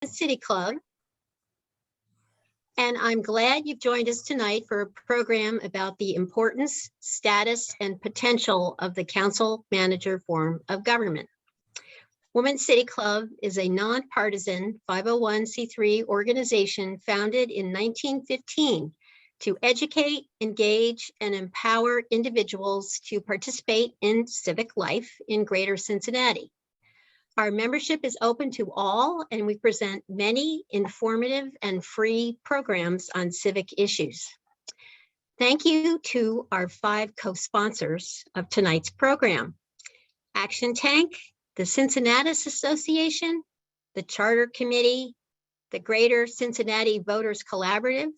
City Club, and I'm glad you've joined us tonight for a program about the importance, status, and potential of the council manager form of government. Women's City Club is a nonpartisan 501c3 organization founded in 1915 to educate, engage, and empower individuals to participate in civic life in Greater Cincinnati. Our membership is open to all, and we present many informative and free programs on civic issues. Thank you to our 5 co-sponsors of tonight's program: Action Tank, the Cincinnati Association, the Charter Committee, the Greater Cincinnati Voters Collaborative,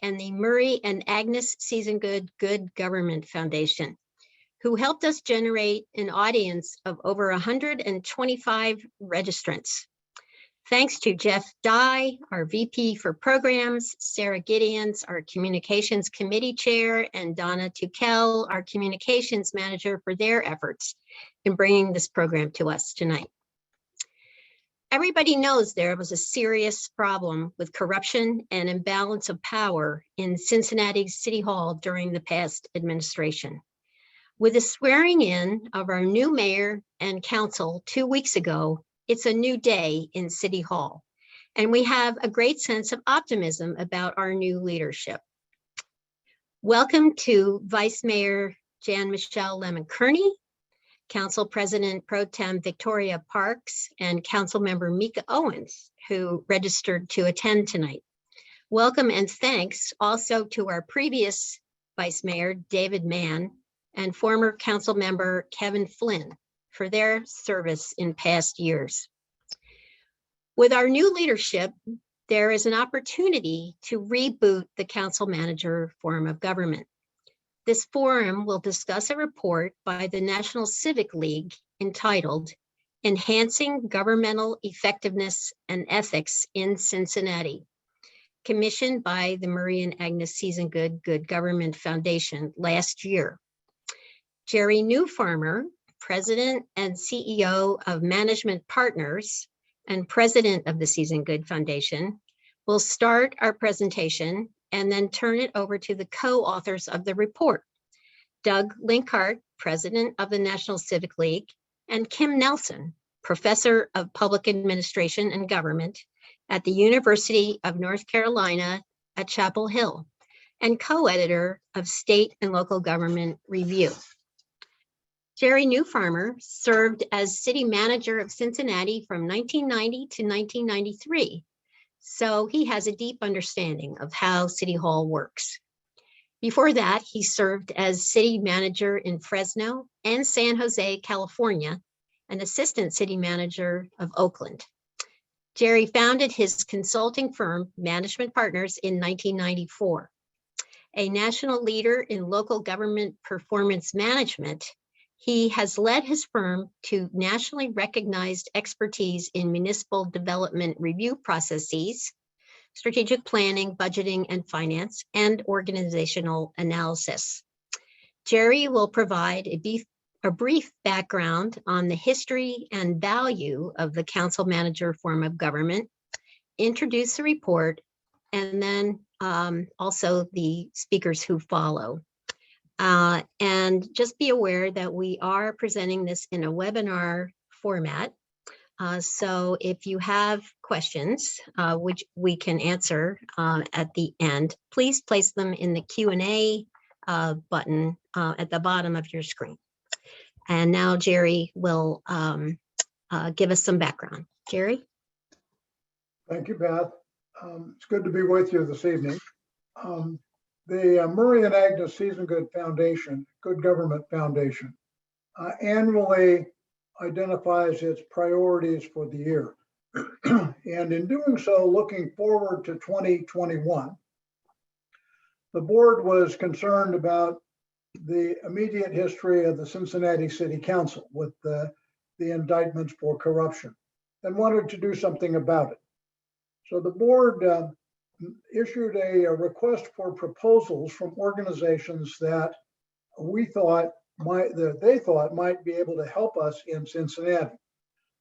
and the Murray and Agnes Seasongood Good Government Foundation, who helped us generate an audience of over 125 registrants. Thanks to Jeff Dye, our VP for Programs, Sarah Gideons, our Communications Committee Chair, and Donna Tukel, our Communications Manager, for their efforts in bringing this program to us tonight. Everybody knows there was a serious problem with corruption and imbalance of power in Cincinnati City Hall during the past administration. With the swearing in of our new mayor and council 2 weeks ago, it's a new day in City Hall, and we have a great sense of optimism about our new leadership. Welcome to Vice Mayor Jan Michelle Lemon-Kearney, Council President Pro Tem Victoria Parks, and Council Member Mika Owens, who registered to attend tonight. Welcome and thanks also to our previous Vice Mayor, David Mann, and former council member Kevin Flynn for their service in past years. With our new leadership, there is an opportunity to reboot the council manager form of government. This forum will discuss a report by the National Civic League entitled Enhancing Governmental Effectiveness and Ethics in Cincinnati, commissioned by the Murray and Agnes Seasongood Good Government Foundation last year. Jerry Newfarmer, President and CEO of Management Partners and President of the Seasongood Foundation, will start our presentation and then turn it over to the co-authors of the report, Doug Linkhart, President of the National Civic League, and Kim Nelson, Professor of Public Administration and Government at the University of North Carolina at Chapel Hill, and co-editor of State and Local Government Review. Jerry Newfarmer served as city manager of Cincinnati from 1990 to 1993, so he has a deep understanding of how City Hall works. Before that, he served as city manager in Fresno and San Jose, California, and assistant city manager of Oakland. Jerry founded his consulting firm, Management Partners, in 1994. A national leader in local government performance management, he has led his firm to nationally recognized expertise in municipal development review processes, strategic planning, budgeting and finance, and organizational analysis. Jerry will provide a brief background on the history and value of the council manager form of government, introduce the report, and then also the speakers who follow. And just be aware that we are presenting this in a webinar format. So if you have questions, which we can answer at the end, please place them in the Q&A button at the bottom of your screen. And now Jerry will give us some background. Jerry? Thank you, Beth. It's good to be with you this evening. The Murray and Agnes Seasongood Foundation, Good Government Foundation, annually identifies its priorities for the year. And in doing so, looking forward to 2021, the board was concerned about the immediate history of the Cincinnati City Council with the indictments for corruption and wanted to do something about it. So the board issued a request for proposals from organizations that they thought might be able to help us in Cincinnati.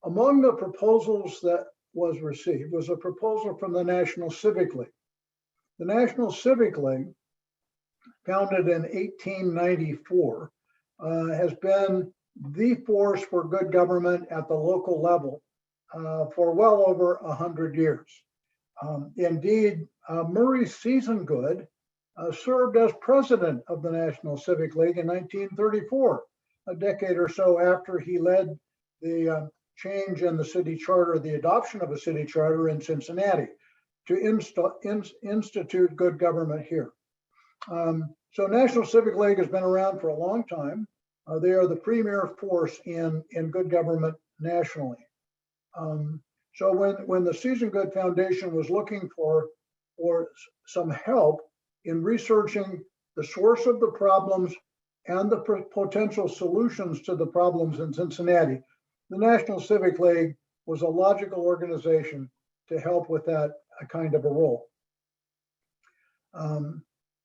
Among the proposals that was received was a proposal from the National Civic League. The National Civic League, founded in 1894, has been the force for good government at the local level for well over 100 years. Indeed, Murray Seasongood served as president of the National Civic League in 1934, a decade or so after he led the change in the city charter, the adoption of a city charter in Cincinnati to institute good government here. So National Civic League has been around for a long time. They are the premier force in good government nationally. So when the Seasongood Foundation was looking for some help in researching the source of the problems and the potential solutions to the problems in Cincinnati, the National Civic League was a logical organization to help with that kind of a role.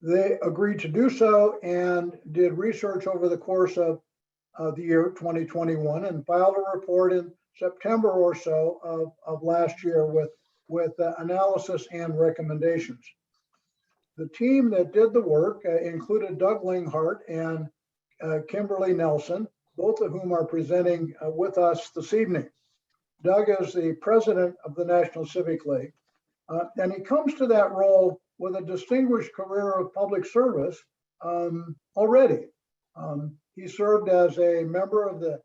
They agreed to do so and did research over the course of the year 2021 and filed a report in September or so of last year with analysis and recommendations. The team that did the work included Doug Linkhart and Kimberly Nelson, both of whom are presenting with us this evening. Doug is the president of the National Civic League, and he comes to that role with a distinguished career of public service already. He served as a member of the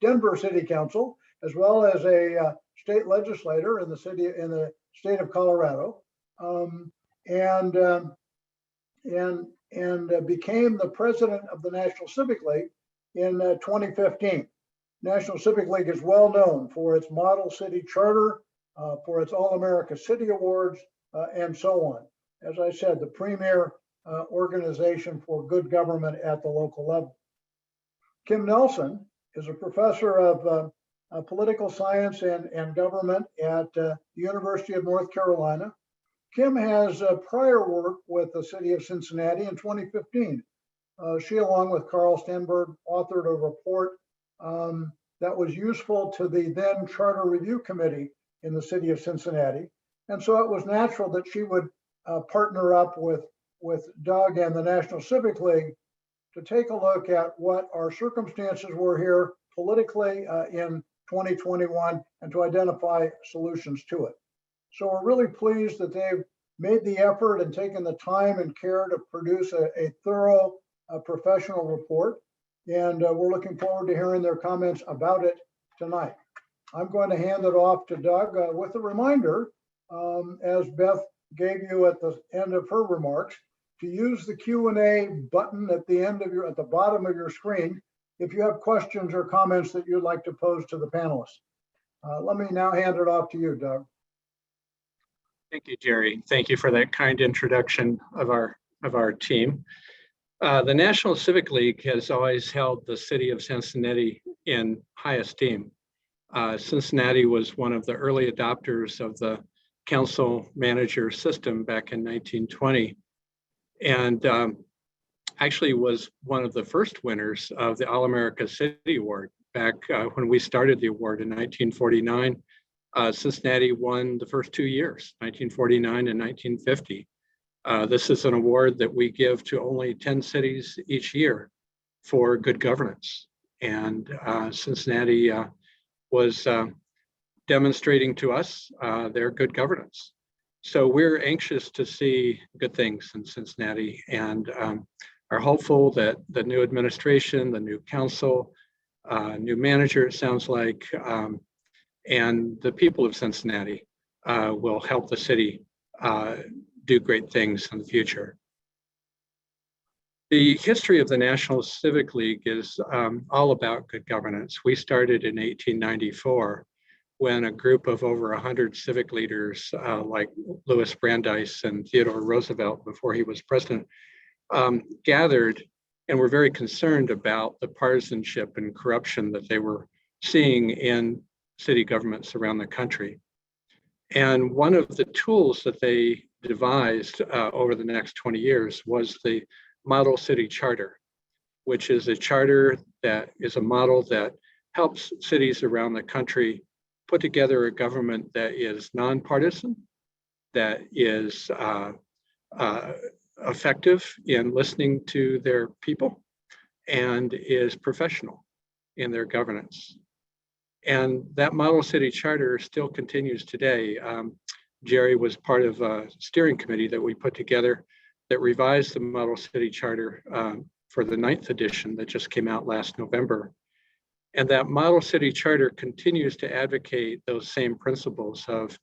Denver City Council, as well as a state legislator in the state of Colorado, and became the president of the National Civic League in 2015. National Civic League is well known for its model city charter, for its All-America City Awards, and so on. As I said, the premier organization for good government at the local level. Kim Nelson is a professor of political science and government at the University of North Carolina. Kim has prior work with the city of Cincinnati in 2015. She, along with Carl Stenberg, authored a report that was useful to the then Charter Review Committee in the city of Cincinnati. And so it was natural that she would partner up with Doug and the National Civic League to take a look at what our circumstances were here politically in 2021 and to identify solutions to it. So we're really pleased that they've made the effort and taken the time and care to produce a thorough professional report. And we're looking forward to hearing their comments about it tonight. I'm going to hand it off to Doug with a reminder, as Beth gave you at the end of her remarks, to use the Q&A button at the bottom of your screen if you have questions or comments that you'd like to pose to the panelists. Let me now hand it off to you, Doug. Thank you, Jerry. Thank you for that kind introduction of our team. The National Civic League has always held the city of Cincinnati in high esteem. Cincinnati was one of the early adopters of the council manager system back in 1920, and actually was one of the first winners of the All-America City Award back when we started the award in 1949. Cincinnati won the first 2 years, 1949 and 1950. This is an award that we give to only 10 cities each year for good governance. And Cincinnati was demonstrating to us their good governance. So we're anxious to see good things in Cincinnati and are hopeful that the new administration, the new council, new manager, it sounds like, and the people of Cincinnati will help the city do great things in the future. The history of the National Civic League is all about good governance. We started in 1894 when a group of over 100 civic leaders like Louis Brandeis and Theodore Roosevelt, before he was president, gathered and were very concerned about the partisanship and corruption that they were seeing in city governments around the country. And one of the tools that they devised over the next 20 years was the Model City Charter, which is a charter that is a model that helps cities around the country put together a government that is nonpartisan, that is effective in listening to their people, and is professional in their governance. And that model city charter still continues today. Jerry was part of a steering committee that we put together that revised the model city charter for the 9th edition that just came out last November. And that model city charter continues to advocate those same principles of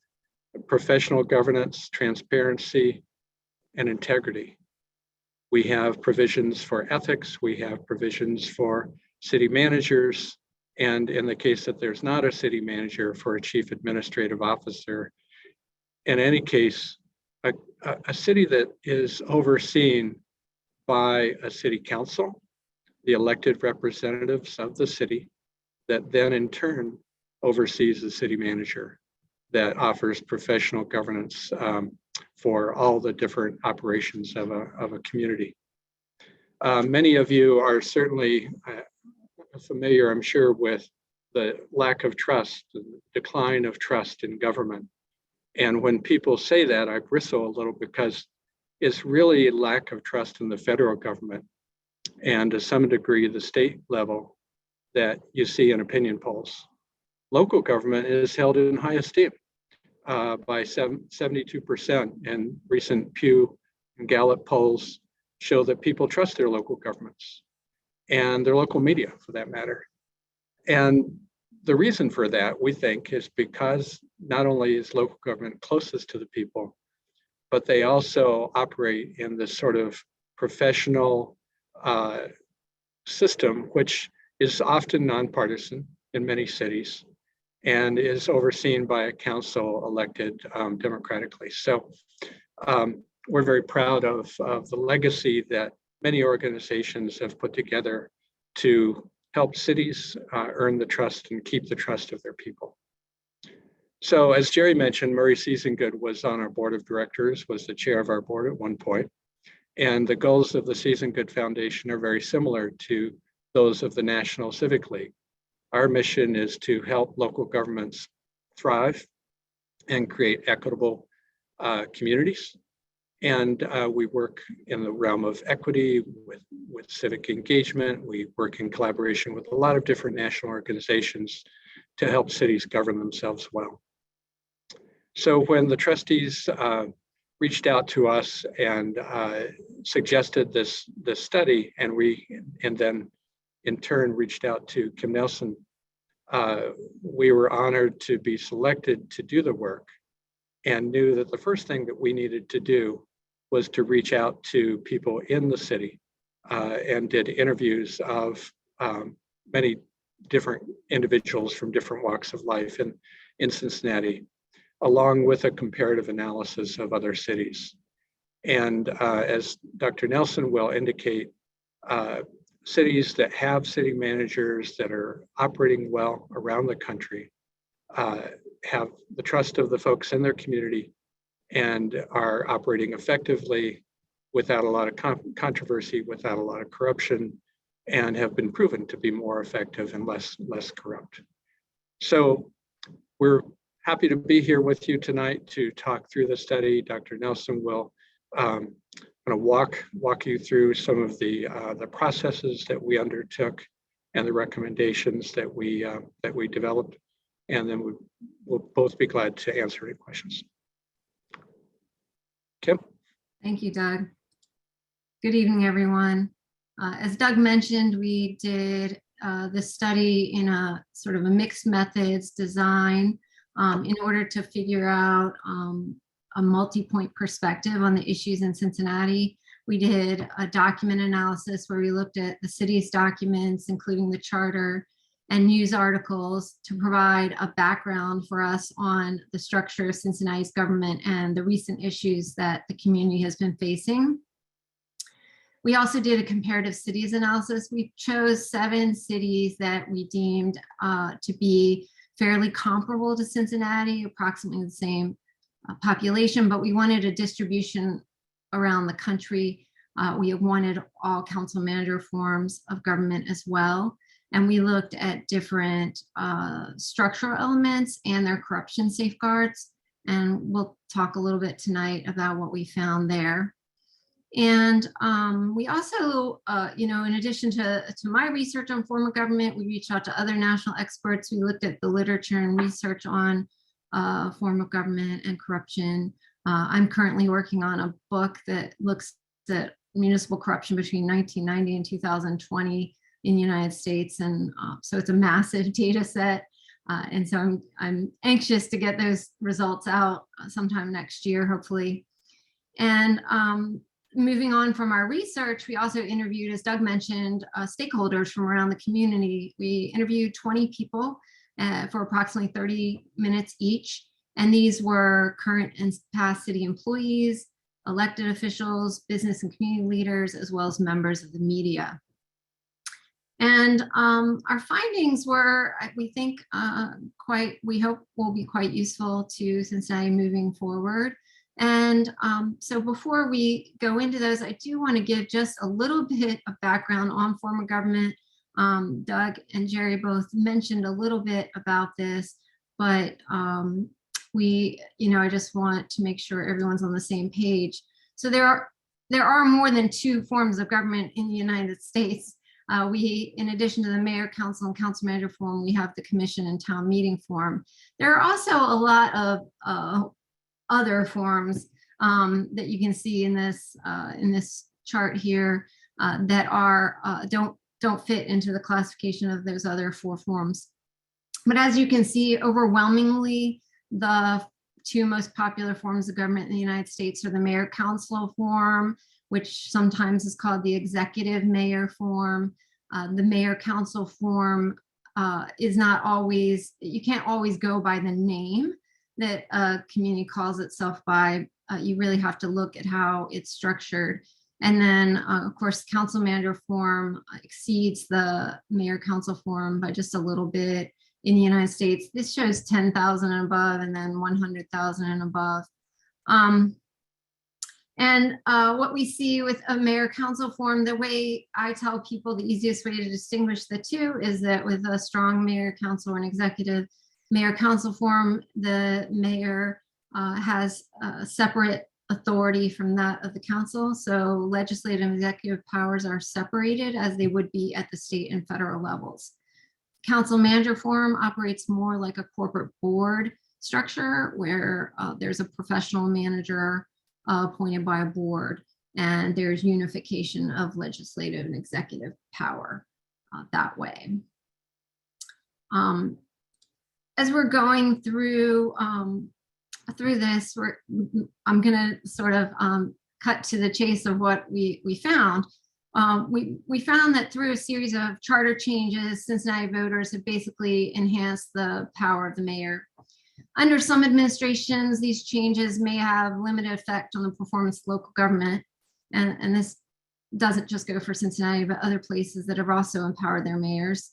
professional governance, transparency, and integrity. We have provisions for ethics, we have provisions for city managers, and in the case that there's not a city manager, for a chief administrative officer. In any case, a city that is overseen by a city council, the elected representatives of the city, that then in turn oversees the city manager, that offers professional governance for all the different operations of a community. Many of you are certainly familiar, I'm sure, with the lack of trust, the decline of trust in government. And when people say that, I bristle a little, because it's really a lack of trust in the federal government and to some degree the state level that you see in opinion polls. Local government is held in high esteem by 72%, and recent Pew and Gallup polls show that people trust their local governments and their local media, for that matter. And the reason for that, we think, is because not only is local government closest to the people, but they also operate in this sort of professional system, which is often nonpartisan in many cities and is overseen by a council elected democratically. So we're very proud of the legacy that many organizations have put together to help cities earn the trust and keep the trust of their people. So as Jerry mentioned, Murray Seasongood was on our board of directors, was the chair of our board at one point. And the goals of the Seasongood Foundation are very similar to those of the National Civic League. Our mission is to help local governments thrive and create equitable communities. And we work in the realm of equity with civic engagement. We work in collaboration with a lot of different national organizations to help cities govern themselves well. So when the trustees reached out to us and suggested this study, and then in turn reached out to Kim Nelson, we were honored to be selected to do the work, and knew that the first thing that we needed to do was to reach out to people in the city, and did interviews of many different individuals from different walks of life in Cincinnati, along with a comparative analysis of other cities. And as Dr. Nelson will indicate, cities that have city managers that are operating well around the country have the trust of the folks in their community and are operating effectively without a lot of controversy, without a lot of corruption, and have been proven to be more effective and less corrupt. So we're happy to be here with you tonight to talk through the study. Dr. Nelson will kind of walk you through some of the processes that we undertook and the recommendations that we developed, and then we'll both be glad to answer any questions. Kim? Thank you, Doug. Good evening, everyone. As Doug mentioned, we did this study in a sort of a mixed methods design in order to figure out a multi-point perspective on the issues in Cincinnati. We did a document analysis where we looked at the city's documents, including the charter and news articles, to provide a background for us on the structure of Cincinnati's government and the recent issues that the community has been facing. We also did a comparative cities analysis. We chose 7 cities that we deemed to be fairly comparable to Cincinnati, approximately the same population, but we wanted a distribution around the country. We wanted all council manager forms of government as well. And we looked at different structural elements and their corruption safeguards. And we'll talk a little bit tonight about what we found there. And we also, in addition to my research on form of government, we reached out to other national experts. We looked at the literature and research on form of government and corruption. I'm currently working on a book that looks at municipal corruption between 1990 and 2020 in the United States. And so it's a massive data set. And so I'm anxious to get those results out sometime next year, hopefully. And moving on from our research, we also interviewed, as Doug mentioned, stakeholders from around the community. We interviewed 20 people for approximately 30 minutes each. And these were current and past city employees, elected officials, business and community leaders, as well as members of the media. And our findings were, we think, we hope will be quite useful to Cincinnati moving forward. And so before we go into those, I do want to give just a little bit of background on form of government. Doug and Jerry both mentioned a little bit about this, but I just want to make sure everyone's on the same page. So there are more than 2 forms of government in the United States. In addition to the mayor, council, and council manager form, we have the commission and town meeting form. There are also a lot of other forms that you can see in this chart here that don't fit into the classification of those other 4 forms. But as you can see, overwhelmingly, the 2 most popular forms of government in the United States are the mayor council form, which sometimes is called the executive mayor form. The mayor council form is not always, you can't always go by the name that a community calls itself by. You really have to look at how it's structured. And then, of course, council manager form exceeds the mayor council form by just a little bit in the United States. This shows 10,000 and above, and then 100,000 and above. And what we see with a mayor council form, the way I tell people the easiest way to distinguish the 2 is that with a strong mayor council or an executive mayor council form, the mayor has a separate authority from that of the council. So legislative and executive powers are separated as they would be at the state and federal levels. Council manager form operates more like a corporate board structure where there's a professional manager appointed by a board, and there's unification of legislative and executive power that way. As we're going through this, I'm going to sort of cut to the chase of what we found. We found that through a series of charter changes, Cincinnati voters have basically enhanced the power of the mayor. Under some administrations, these changes may have limited effect on the performance of local government. And this doesn't just go for Cincinnati, but other places that have also empowered their mayors.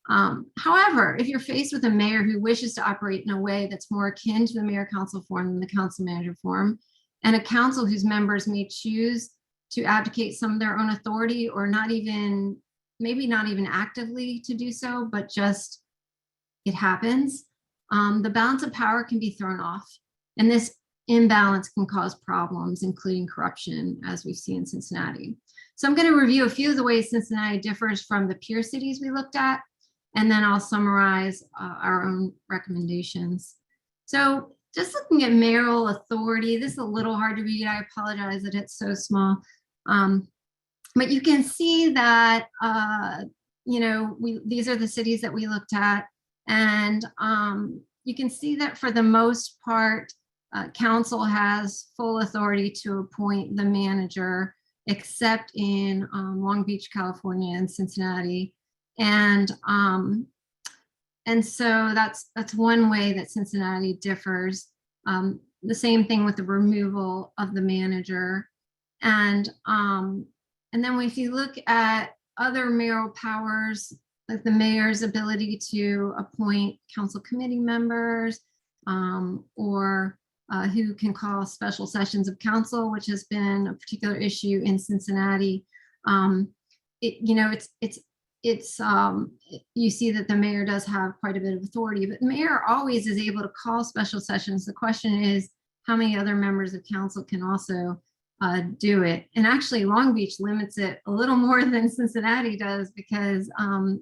However, if you're faced with a mayor who wishes to operate in a way that's more akin to the mayor council form than the council manager form, and a council whose members may choose to abdicate some of their own authority, or maybe not even actively to do so, but just it happens, the balance of power can be thrown off. And this imbalance can cause problems, including corruption, as we've seen in Cincinnati. So I'm going to review a few of the ways Cincinnati differs from the peer cities we looked at, and then I'll summarize our own recommendations. So just looking at mayoral authority, this is a little hard to read. I apologize that it's so small. But you can see that, these are the cities that we looked at. And you can see that for the most part, council has full authority to appoint the manager, except in Long Beach, California, and Cincinnati. And so that's one way that Cincinnati differs. The same thing with the removal of the manager. And then if you look at other mayoral powers, like the mayor's ability to appoint council committee members, or who can call special sessions of council, which has it's you see that the mayor does have quite a bit of authority, but the mayor always is able to call special sessions. The question is how many other members of council can also do it. And actually Long Beach limits it a little more than Cincinnati does, because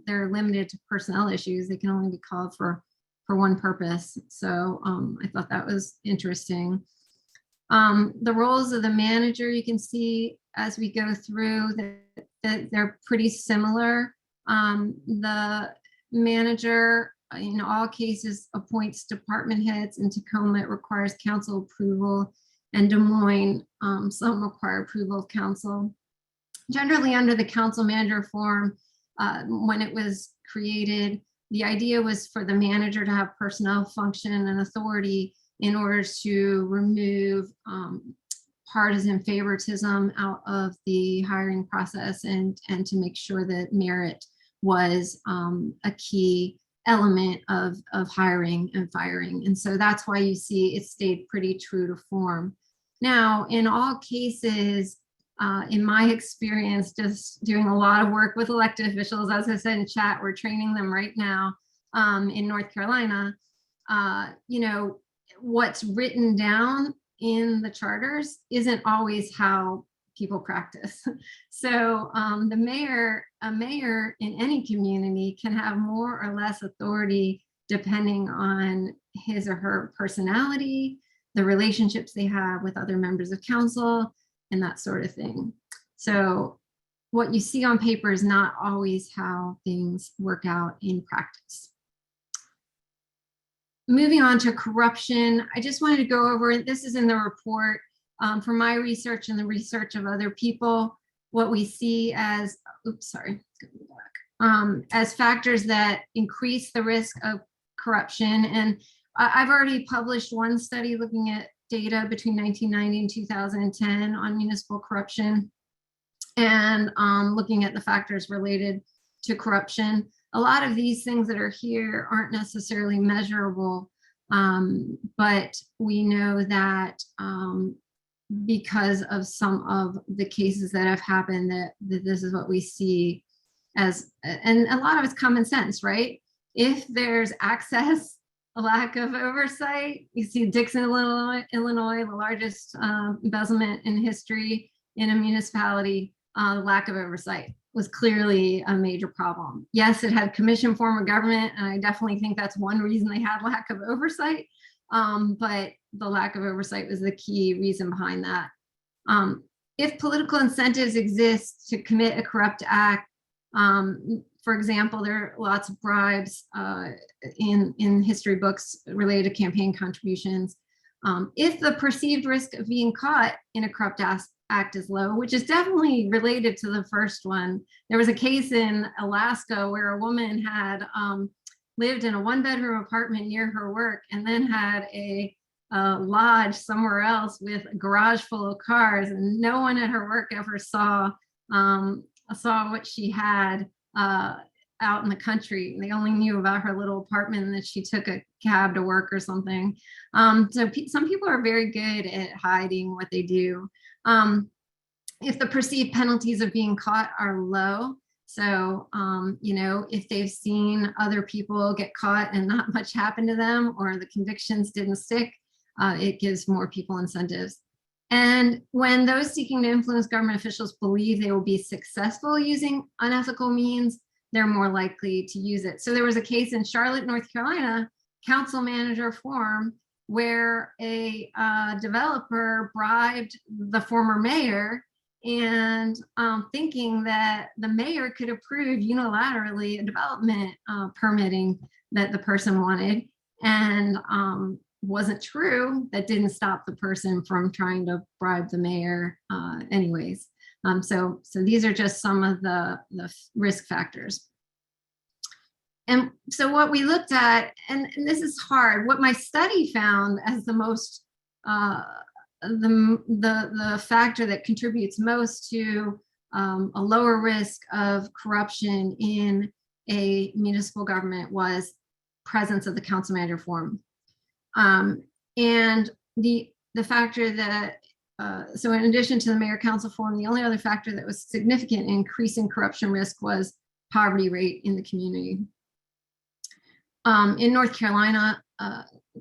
they're limited to personnel issues. They can only be called for one purpose. So I thought that was interesting. The roles of the manager, you can see as we go through that they're pretty similar. The manager in all cases appoints department heads. In Tacoma, it requires council approval, and Des Moines, some require approval of council. Generally under the council manager form, when it was created, the idea was for the manager to have personnel function and authority in order to remove partisan favoritism out of the hiring process, and to make sure that merit was a key element of hiring and firing. And so that's why you see it stayed pretty true to form. Now, in all cases, in my experience, just doing a lot of work with elected officials, as I said in chat, we're training them right now in North Carolina. You know, what's written down in the charters isn't always how people practice. So a mayor in any community can have more or less authority depending on his or her personality, the relationships they have with other members of council, and that sort of thing. So what you see on paper is not always how things work out in practice. Moving on to corruption, I just wanted to go over, this is in the report, from my research and the research of other people, what we see as, as factors that increase the risk of corruption. And I've already published one study looking at data between 1990 and 2010 on municipal corruption, and looking at the factors related to corruption. A lot of these things that are here aren't necessarily measurable, but we know that because of some of the cases that have happened, that this is what we see as, and a lot of it's common sense, right? If there's access, a lack of oversight, you see Dixon, Illinois, the largest embezzlement in history in a municipality, lack of oversight was clearly a major problem. Yes, it had commission form of government, and I definitely think that's one reason they had lack of oversight, but the lack of oversight was the key reason behind that. If political incentives exist to commit a corrupt act, for example, there are lots of bribes in history books related to campaign contributions. If the perceived risk of being caught in a corrupt act is low, which is definitely related to the first one. There was a case in Alaska where a woman had lived in a one-bedroom apartment near her work, and then had a lodge somewhere else with a garage full of cars, and no one at her work ever saw what she had out in the country. They only knew about her little apartment and that she took a cab to work or something. So some people are very good at hiding what they do. If the perceived penalties of being caught are low, so you know, if they've seen other people get caught and not much happened to them, or the convictions didn't stick, it gives more people incentives. And when those seeking to influence government officials believe they will be successful using unethical means, they're more likely to use it. So there was a case in Charlotte, North Carolina, council manager form, where a developer bribed the former mayor, and thinking that the mayor could approve unilaterally a development permitting that the person wanted, and wasn't true. That didn't stop the person from trying to bribe the mayor anyways. So these are just some of the risk factors. And so what we looked at, and this is hard, what my study found as the most, the factor that contributes most to a lower risk of corruption in a municipal government was presence of the council manager form. And the factor that, so in addition to the mayor council form, the only other factor that was significant in increasing corruption risk was poverty rate in the community. In North Carolina,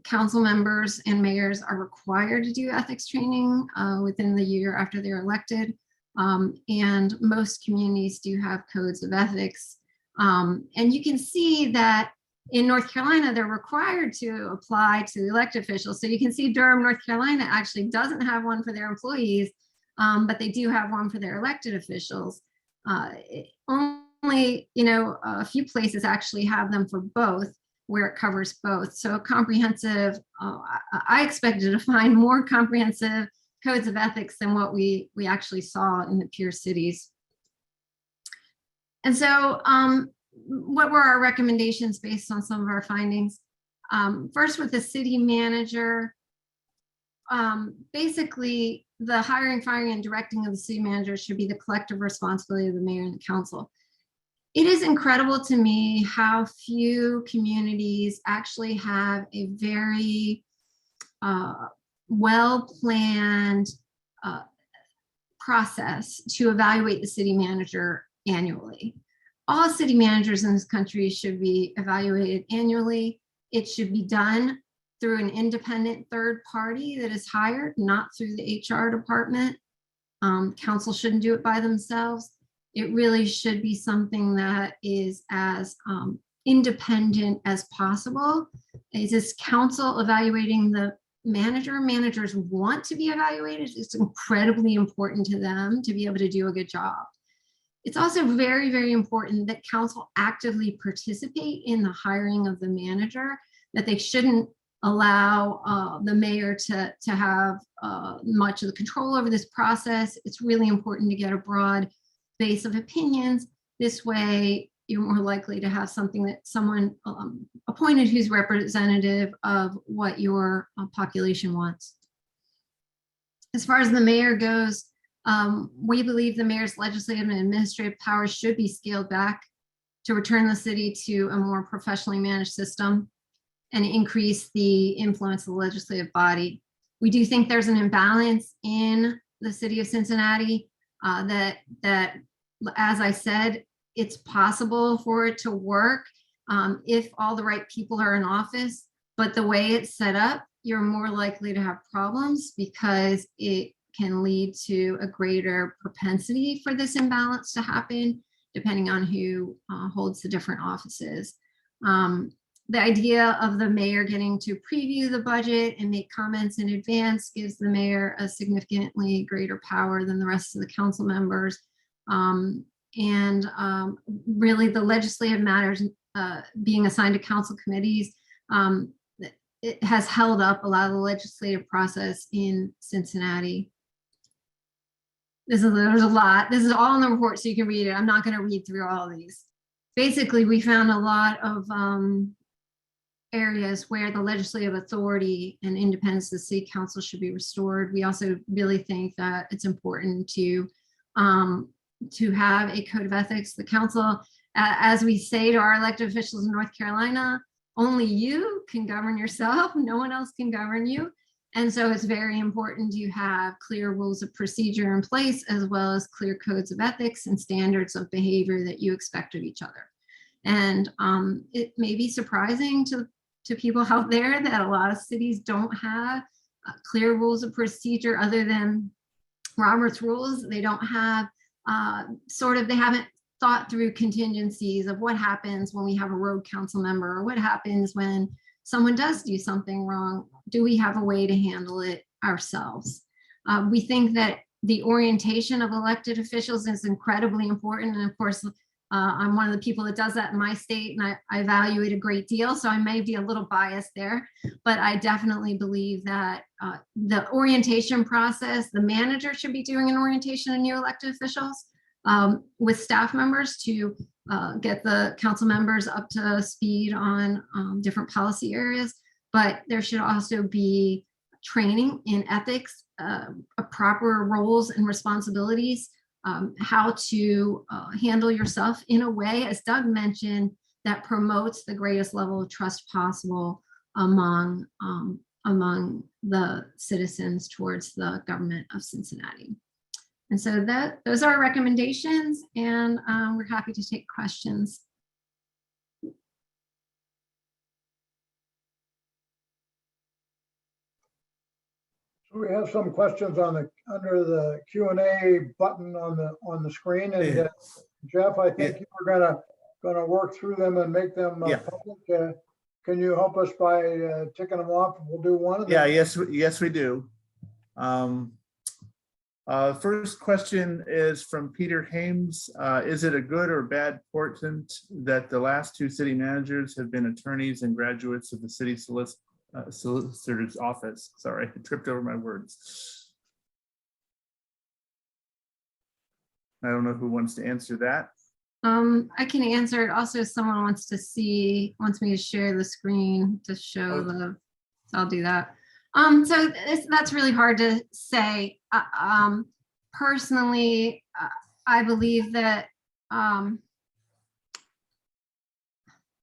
council members and mayors are required to do ethics training within the year after they're elected. And most communities do have codes of ethics. And you can see that in North Carolina, they're required to apply to elected officials. So you can see Durham, North Carolina actually doesn't have one for their employees, but they do have one for their elected officials. Only, a few places actually have them for both, where it covers both. So comprehensive, I expected to find more comprehensive codes of ethics than what we actually saw in the peer cities. And so what were our recommendations based on some of our findings? First, with the city manager, basically the hiring, firing, and directing of the city manager should be the collective responsibility of the mayor and the council. It is incredible to me how few communities actually have a very well-planned process to evaluate the city manager annually. All city managers in this country should be evaluated annually. It should be done through an independent third party that is hired, not through the HR department. Council shouldn't do it by themselves. It really should be something that is as independent as possible. Is this council evaluating the manager? Managers want to be evaluated. It's incredibly important to them to be able to do a good job. It's also very, very important that council actively participate in the hiring of the manager, that they shouldn't allow the mayor to have much of the control over this process. It's really important to get a broad base of opinions. This way, you're more likely to have someone appointed who's representative of what your population wants. As far as the mayor goes, we believe the mayor's legislative and administrative powers should be scaled back to return the city to a more professionally managed system and increase the influence of the legislative body. We do think there's an imbalance in the city of Cincinnati that, as I said, it's possible for it to work if all the right people are in office, but the way it's set up, you're more likely to have problems because it can lead to a greater propensity for this imbalance to happen, depending on who holds the different offices. The idea of the mayor getting to preview the budget and make comments in advance gives the mayor a significantly greater power than the rest of the council members. Really the legislative matters being assigned to council committees, it has held up a lot of the legislative process in Cincinnati. There's a lot. This is all in the report, so you can read it. I'm not going to read through all of these. Basically, we found a lot of areas where the legislative authority and independence of the city council should be restored. We also really think that it's important to have a code of ethics. The council, as we say to our elected officials in North Carolina, only you can govern yourself. No one else can govern you. And so it's very important to have clear rules of procedure in place, as well as clear codes of ethics and standards of behavior that you expect of each other. And it may be surprising to people out there that a lot of cities don't have clear rules of procedure other than Robert's rules. They don't have they haven't thought through contingencies of what happens when we have a rogue council member, or what happens when someone does do something wrong. Do we have a way to handle it ourselves? We think that the orientation of elected officials is incredibly important. And of course, I'm one of the people that does that in my state, and I value it a great deal. So I may be a little biased there, but I definitely believe that the orientation process, the manager should be doing an orientation of new elected officials with staff members to get the council members up to speed on different policy areas. But there should also be training in ethics, proper roles and responsibilities, how to handle yourself in a way, as Doug mentioned, that promotes the greatest level of trust possible among the citizens towards the government of Cincinnati. And so those are our recommendations, and we're happy to take questions. So we have some questions under the Q&A button on the screen, and Jeff, I think you were gonna work through them and make them public. Can you help us by ticking them off? We'll do one of them. Yeah, yes, we do. First question is from Peter Hames. Is it a good or bad portent that the last two city managers have been attorneys and graduates of the city solicitor's office? Sorry, I tripped over my words. I don't know who wants to answer that. I can answer it. Also, someone wants me to share the screen to show so I'll do that. So that's really hard to say. Personally, I believe that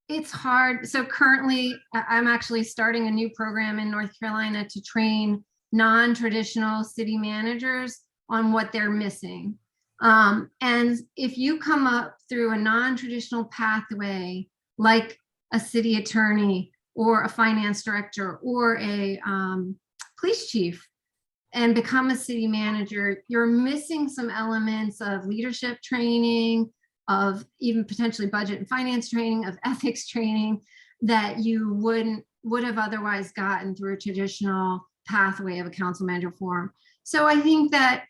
it's hard. So currently, I'm actually starting a new program in North Carolina to train non-traditional city managers on what they're missing. And if you come up through a non-traditional pathway, like a city attorney or a finance director or a police chief, and become a city manager, you're missing some elements of leadership training, of even potentially budget and finance training, of ethics training that you would have otherwise gotten through a traditional pathway of a council manager form. So I think that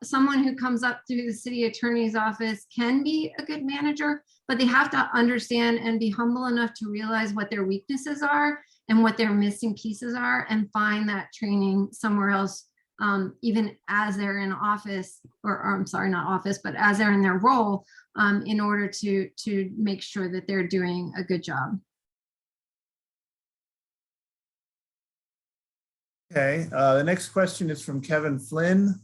someone who comes up through the city attorney's office can be a good manager, but they have to understand and be humble enough to realize what their weaknesses are and what their missing pieces are, and find that training somewhere else, even as they're in office, or I'm sorry, not office, but as they're in their role, in order to make sure that they're doing a good job. Okay, the next question is from Kevin Flynn.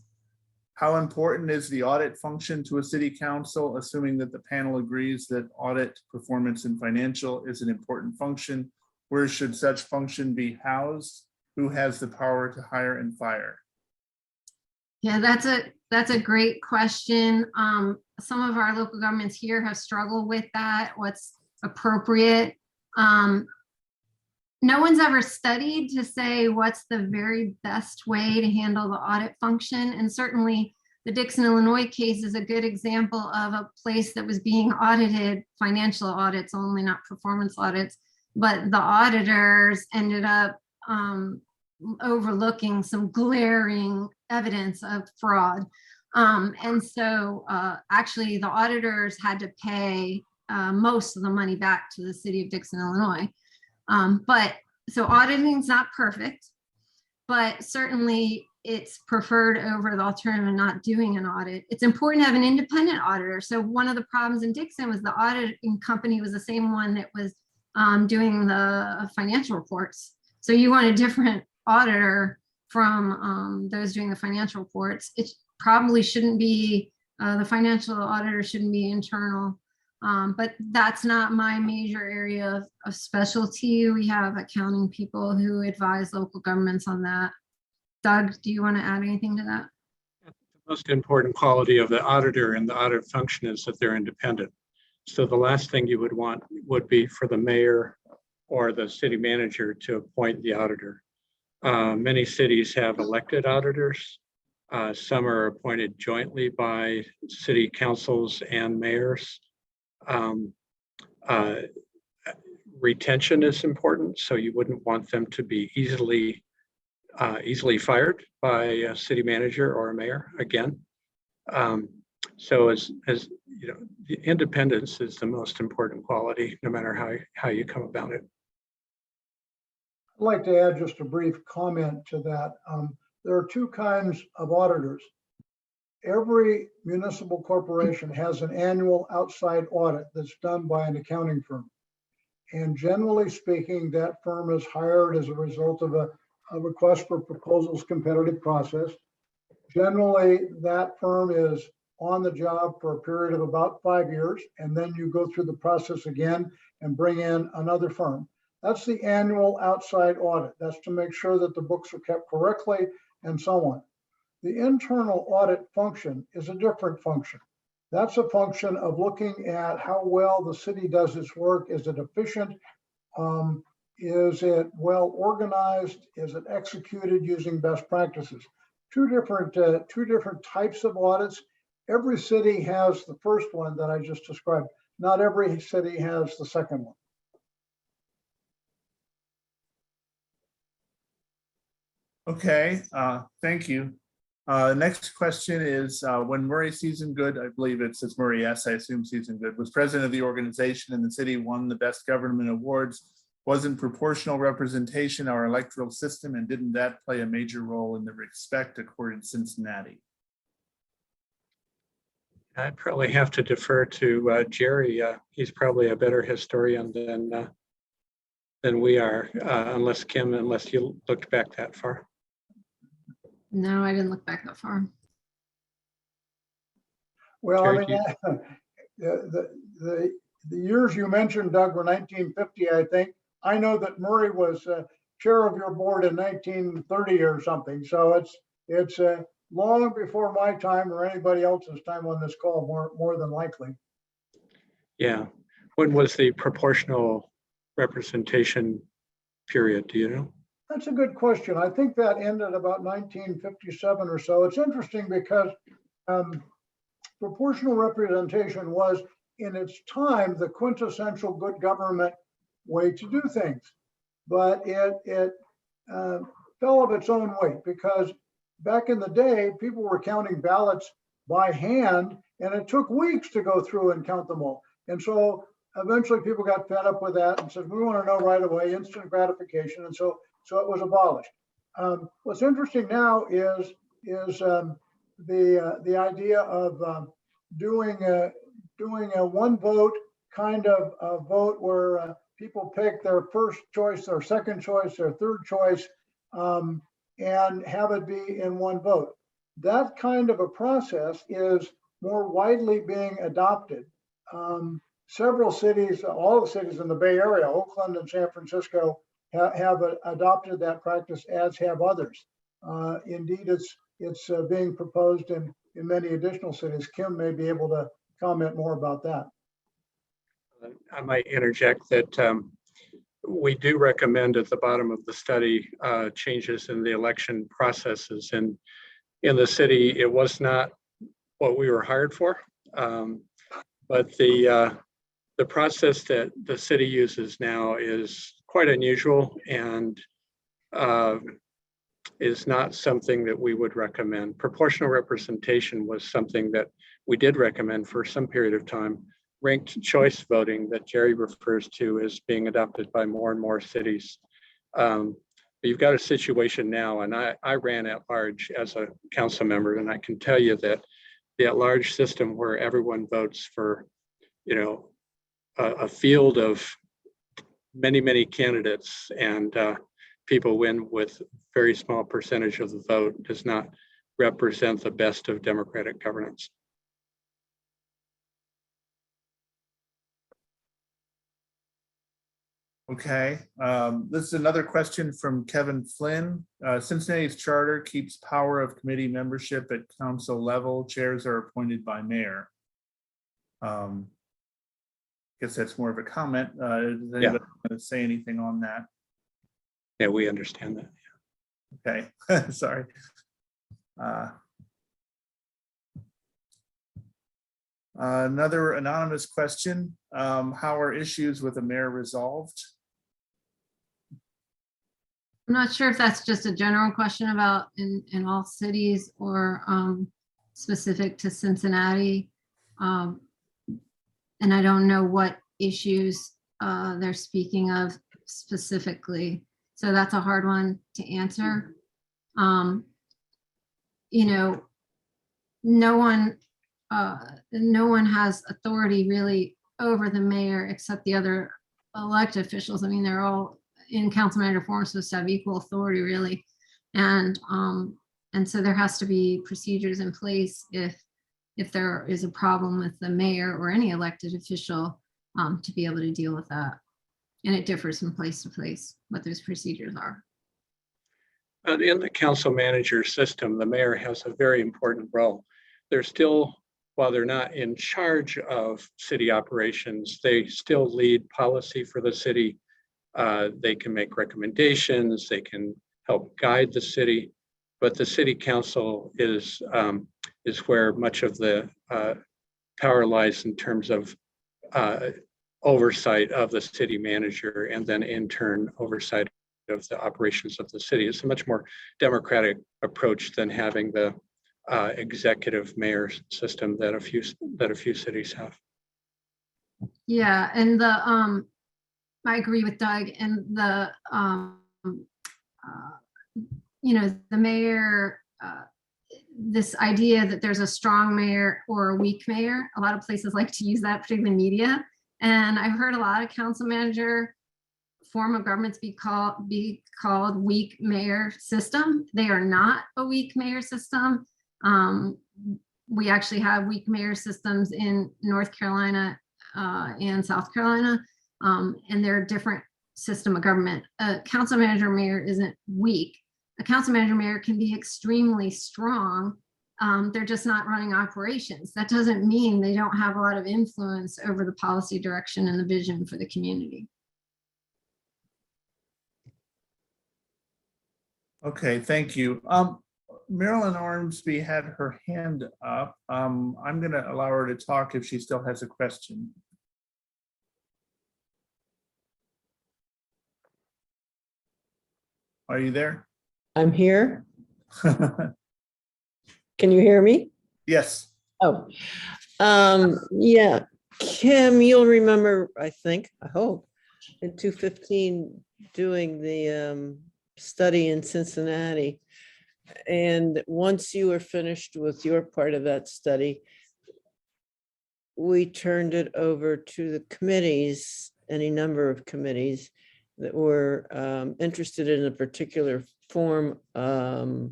How important is the audit function to a city council, assuming that the panel agrees that audit, performance, and financial is an important function? Where should such function be housed? Who has the power to hire and fire? Yeah, that's a great question. Some of our local governments here have struggled with that. What's appropriate? No one's ever studied to say what's the very best way to handle the audit function. And certainly the Dixon, Illinois case is a good example of a place that was being audited, financial audits only, not performance audits, but the auditors ended up overlooking some glaring evidence of fraud. And so actually the auditors had to pay most of the money back to the city of Dixon, Illinois. But so auditing is not perfect, but certainly it's preferred over the alternative of not doing an audit. It's important to have an independent auditor. So one of the problems in Dixon was the auditing company was the same one that was doing the financial reports. So you want a different auditor from those doing the financial reports. It probably shouldn't be, the financial auditor shouldn't be internal. But that's not my major area of specialty. We have accounting people who advise local governments on that. Doug, do you want to add anything to that? The most important quality of the auditor and the audit function is that they're independent. So the last thing you would want would be for the mayor or the city manager to appoint the auditor. Many cities have elected auditors. Some are appointed jointly by city councils and mayors. Retention is important, so you wouldn't want them to be easily fired by a city manager or a mayor again. So as you know, the independence is the most important quality, no matter how you come about it. I'd like to add just a brief comment to that. There are two kinds of auditors. Every municipal corporation has an annual outside audit that's done by an accounting firm. And generally speaking, that firm is hired as a result of a request for proposals competitive process. Generally, that firm is on the job for a period of about 5 years, and then you go through the process again and bring in another firm. That's the annual outside audit. That's to make sure that the books are kept correctly and so on. The internal audit function is a different function. That's a function of looking at how well the city does its work. Is it efficient? Is it well organized? Is it executed using best practices? Two different types of audits. Every city has the first one that I just described. Not every city has the second one. Okay, thank you. Next question is, when Murray Seasongood, I believe it says Murray S, I assume Seasongood, was president of the organization and the city won the best government awards, wasn't proportional representation our electoral system, and didn't that play a major role in the respect accorded Cincinnati? I'd probably have to defer to Jerry. He's probably a better historian than we are, unless you looked back that far. No, I didn't look back that far. Well, I Jerry, mean, the years you mentioned, Doug, were 1950, I think. I know that Murray was chair of your board in 1930 or something. So it's long before my time or anybody else's time on this call, more than likely. Yeah. When was the proportional representation period? Do you know? That's a good question. I think that ended about 1957 or so. It's interesting because proportional representation was, in its time, the quintessential good government way to do things. But it fell of its own weight because back in the day, people were counting ballots by hand, and it took weeks to go through and count them all. And so eventually people got fed up with that and said, we want to know right away, instant gratification. And so it was abolished. What's interesting now is the idea of doing a one vote kind of a vote where people pick their first choice, their second choice, their third choice, and have it be in one vote. That kind of a process is more widely being adopted. Several cities, all the cities in the Bay Area, Oakland and San Francisco, have adopted that practice, as have others. Indeed, it's being proposed in many additional cities. Kim may be able to comment more about that. I might interject that we do recommend at the bottom of the study changes in the election processes. And in the city, it was not what we were hired for, but the process that the city uses now is quite unusual and is not something that we would recommend. Proportional representation was something that we did recommend for some period of time. Ranked choice voting that Jerry refers to is being adopted by more and more cities. But you've got a situation now, and I ran at large as a council member, and I can tell you that the at large system where everyone votes for, a field of many candidates and people win with very small percentage of the vote does not represent the best of democratic governance. Okay, this is another question from Kevin Flynn. Cincinnati's charter keeps power of committee membership at council level. Chairs are appointed by mayor. Guess that's more of a comment. Does anybody want to say anything on that? Yeah, we understand that. Okay, sorry. Another anonymous question. How are issues with the mayor resolved? I'm not sure if that's just a general question about in all cities or specific to Cincinnati. And I don't know what issues they're speaking of specifically. So that's a hard one to answer. No one has authority really over the mayor except the other elected officials. I mean, they're all in council manager form, supposed to have equal authority really. And so there has to be procedures in place if there is a problem with the mayor or any elected official to be able to deal with that. And it differs from place to place what those procedures are. In the council manager system, the mayor has a very important role. They're still, while they're not in charge of city operations, they still lead policy for the city. They can make recommendations, they can help guide the city, but the city council is where much of the power lies in terms of oversight of the city manager, and then in turn oversight of the operations of the city. It's a much more democratic approach than having the executive mayor system that a few cities have. Yeah, and I agree with Doug, and the the mayor, this idea that there's a strong mayor or a weak mayor. A lot of places like to use that, particularly media. And I've heard a lot of council manager form of governments be called weak mayor system. They are not a weak mayor system. We actually have weak mayor systems in North Carolina and South Carolina, and they're a different system of government. A council manager mayor isn't weak. A council manager mayor can be extremely strong. They're just not running operations. That doesn't mean they don't have a lot of influence over the policy direction and the vision for the community. Okay, thank you. Marilyn Ormsby had her hand up. I'm going to allow her to talk if she still has a question. Are you there? I'm here. Can you hear me? Yes. Oh, yeah. Kim, you'll remember, I hope, in 2015 doing the study in Cincinnati. And once you were finished with your part of that study, we turned it over to the committees, any number of committees that were interested in a particular form or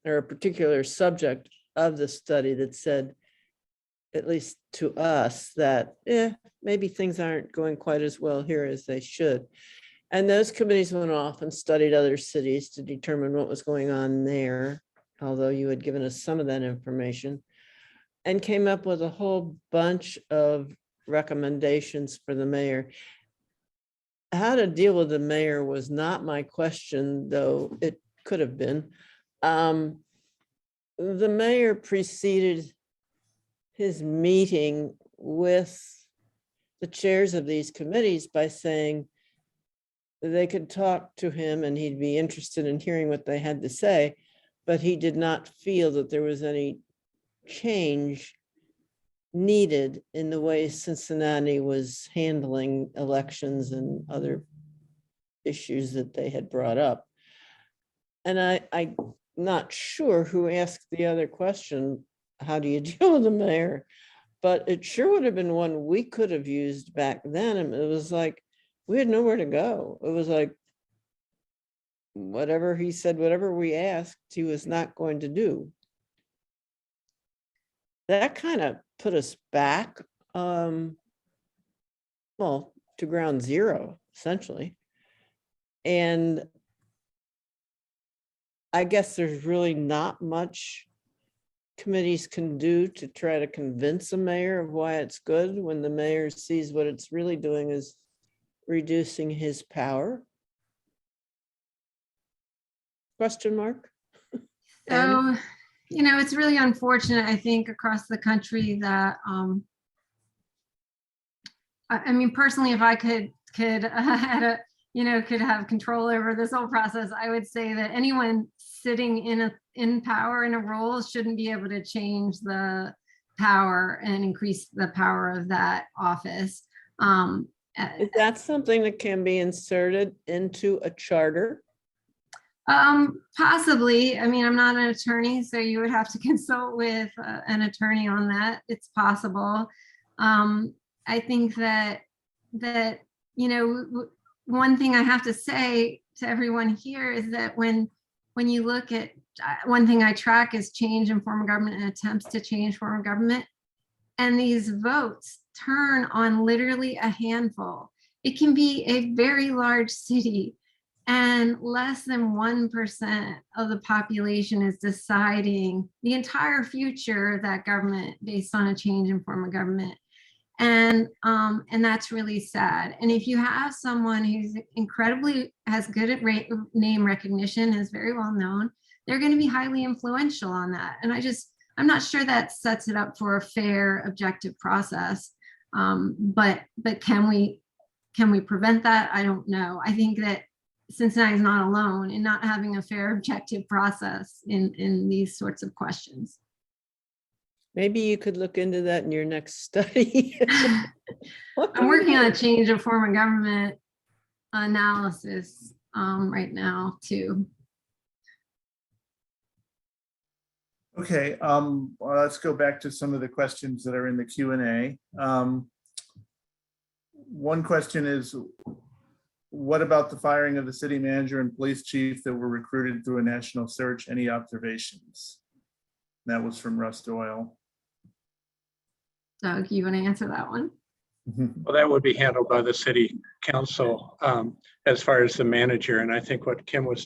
a particular subject of the study that said, at least to us, that maybe things aren't going quite as well here as they should. And those committees went off and studied other cities to determine what was going on there, although you had given us some of that information, and came up with a whole bunch of recommendations for the mayor. How to deal with the mayor was not my question, though it could have been. The mayor preceded his meeting with the chairs of these committees by saying they could talk to him and he'd be interested in hearing what they had to say, but he did not feel that there was any change needed in the way Cincinnati was handling elections and other issues that they had brought up. And I'm not sure who asked the other question, how do you deal with the mayor? But it sure would have been one we could have used back then. And it was like, we had nowhere to go. It was like, whatever he said, whatever we asked, he was not going to do. That kind of put us back, well, to ground zero, essentially. And I guess there's really not much committees can do to try to convince a mayor of why it's good when the mayor sees what it's really doing is reducing his power. Question mark? So, it's really unfortunate, I think, across the country that, I mean, personally, if I could have control over this whole process, I would say that anyone sitting in power in a role shouldn't be able to change the power and increase the power of that office. Is that something that can be inserted into a charter? Possibly. I mean, I'm not an attorney, so you would have to consult with an attorney on that. It's possible. I think that one thing I have to say to everyone here is that when you look at one thing I track is change in form of government and attempts to change form of government, and these votes turn on literally a handful. It can be a very large city and less than 1% of the population is deciding the entire future of that government based on a change in form of government. And that's really sad. And if you have someone who's incredibly has good at name recognition, is very well known, they're going to be highly influential on that. And I'm not sure that sets it up for a fair, objective process. But can we prevent that? I don't know. I think that Cincinnati is not alone in not having a fair, objective process in these sorts of questions. Maybe you could look into that in your next study. I'm working on a change of form of government analysis right now too. Okay, well, let's go back to some of the questions that are in the Q&A. One question is, what about the firing of the city manager and police chief that were recruited through a national search? Any observations? That was from Russ Doyle. Doug, you want to answer that one? Well, that would be handled by the city council as far as the manager. And I think what Kim was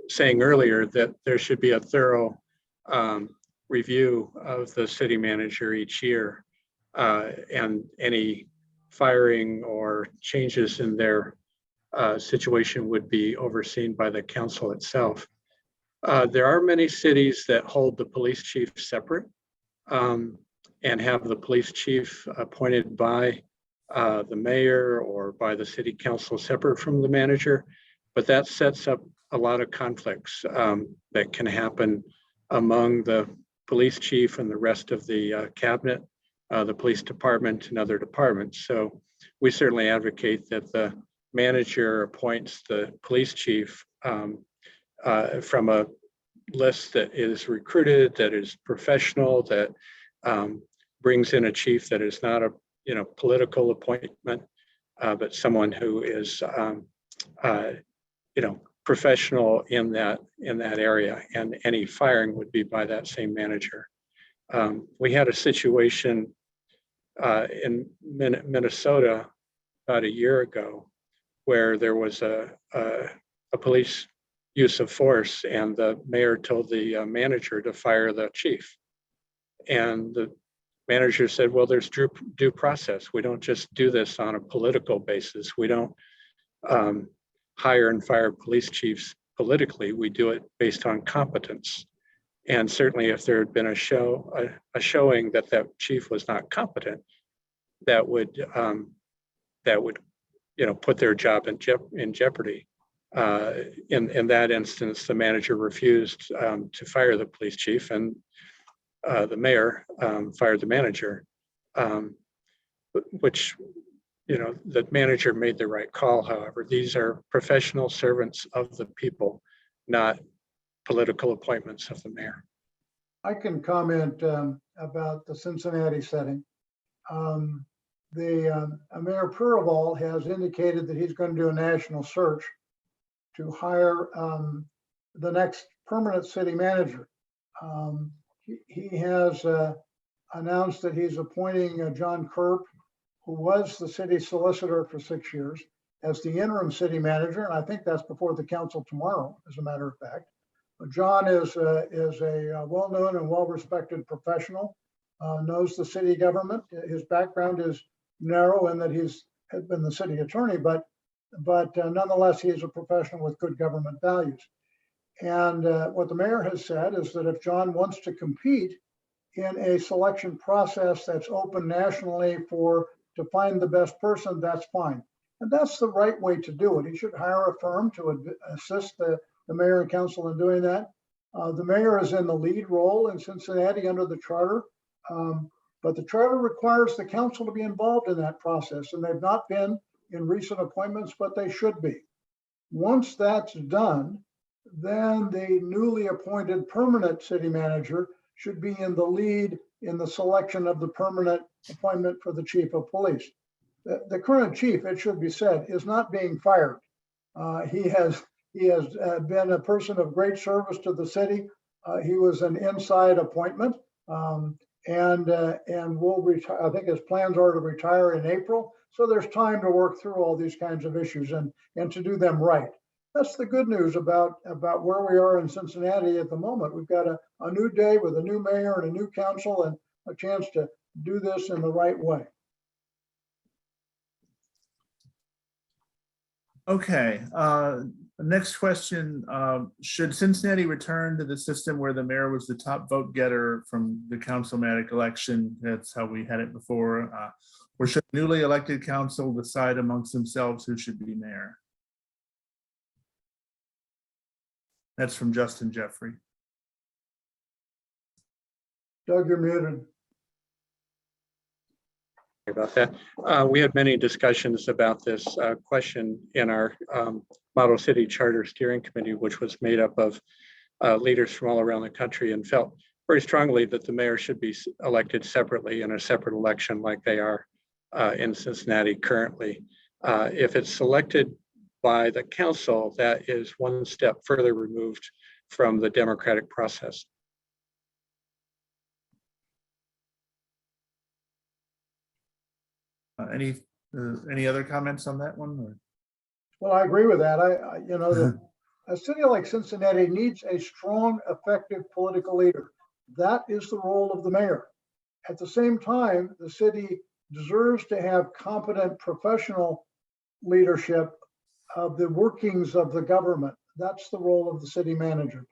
saying earlier, that there should be a thorough review of the city manager each year, and any firing or changes in their situation would be overseen by the council itself. There are many cities that hold the police chief separate and have the police chief appointed by the mayor or by the city council separate from the manager, but that sets up a lot of conflicts that can happen among the police chief and the rest of the cabinet, the police department and other departments. So we certainly advocate that the manager appoints the police chief from a list that is recruited, that is professional, that brings in a chief that is not a political appointment, but someone who is professional in that area, and any firing would be by that same manager. We had a situation in Minnesota about a year ago where there was a police use of force, and the mayor told the manager to fire the chief. And the manager said, well, there's due process. We don't just do this on a political basis. We don't hire and fire police chiefs politically. We do it based on competence. And certainly if there had been a showing that that chief was not competent, that would put their job in jeopardy. In that instance, the manager refused to fire the police chief, and the mayor fired the manager, which, the manager made the right call. However, these are professional servants of the people, not political appointments of the mayor. I can comment about the Cincinnati setting. Mayor Puraval has indicated that he's going to do a national search to hire the next permanent city manager. He has announced that he's appointing John Kerp, who was the city solicitor for 6 years, as the interim city manager. And I think that's before the council tomorrow, as a matter of fact. John is a well-known and well-respected professional, knows the city government. His background is narrow in that he's been the city attorney, but nonetheless, he is a professional with good government values. And what the mayor has said is that if John wants to compete in a selection process that's open nationally to find the best person, that's fine. And that's the right way to do it. He should hire a firm to assist the mayor and council in doing that. The mayor is in the lead role in Cincinnati under the charter, but the charter requires the council to be involved in that process, and they've not been in recent appointments, but they should be. Once that's done, then the newly appointed permanent city manager should be in the lead in the selection of the permanent appointment for the chief of police. The current chief, it should be said, is not being fired. He has been a person of great service to the city. He was an inside appointment, and will retire. I think his plans are to retire in April. So there's time to work through all these kinds of issues and to do them right. That's the good news about where we are in Cincinnati at the moment. We've got a new day with a new mayor and a new council and a chance to do this in the right way. Okay, next question. Should Cincinnati return to the system where the mayor was the top vote getter from the councilmatic election? That's how we had it before. Or should newly elected council decide amongst themselves who should be mayor? That's from Justin Jeffrey. Doug, you're muted. About that. We had many discussions about this question in our Model City Charter Steering Committee, which was made up of leaders from all around the country, and felt very strongly that the mayor should be elected separately in a separate election like they are in Cincinnati currently. If it's selected by the council, that is one step further removed from the democratic process. Any other comments on that one? Or? Well, I agree with that. A city like Cincinnati needs a strong, effective political leader. That is the role of the mayor. At the same time, the city deserves to have competent professional leadership of the workings of the government. That's the role of the city manager.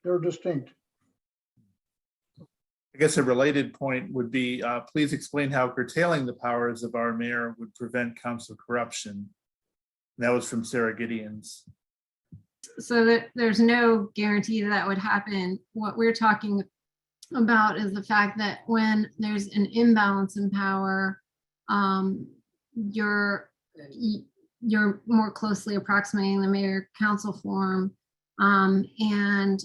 They're distinct. I guess a related point would be, please explain how curtailing the powers of our mayor would prevent council corruption. And that was from Sarah Gideons. So that there's no guarantee that would happen. What we're talking about is the fact that when there's an imbalance in power, you're more closely approximating the mayor council form. And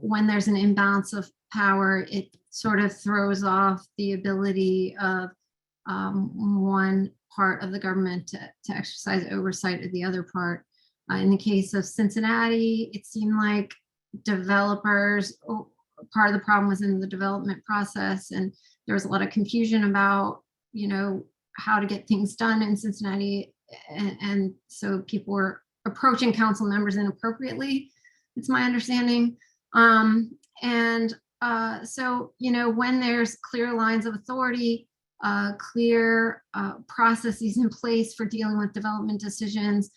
when there's an imbalance of power, it sort of throws off the ability of one part of the government to exercise oversight of the other part. In the case of Cincinnati, it seemed like developers, part of the problem was in the development process, and there was a lot of confusion about, how to get things done in Cincinnati. And so people were approaching council members inappropriately, it's my understanding. So, when there's clear lines of authority, clear processes in place for dealing with development decisions,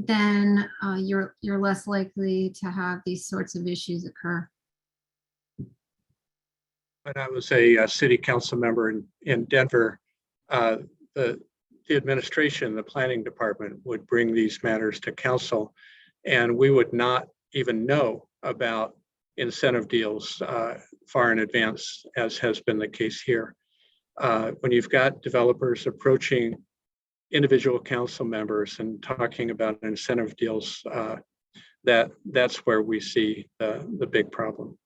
then you're less likely to have these sorts of issues occur. When I was a city council member in Denver, the administration, the planning department would bring these matters to council, and we would not even know about incentive deals far in advance, as has been the case here. When you've got developers approaching individual council members and talking about incentive deals, that's where we see the big problem.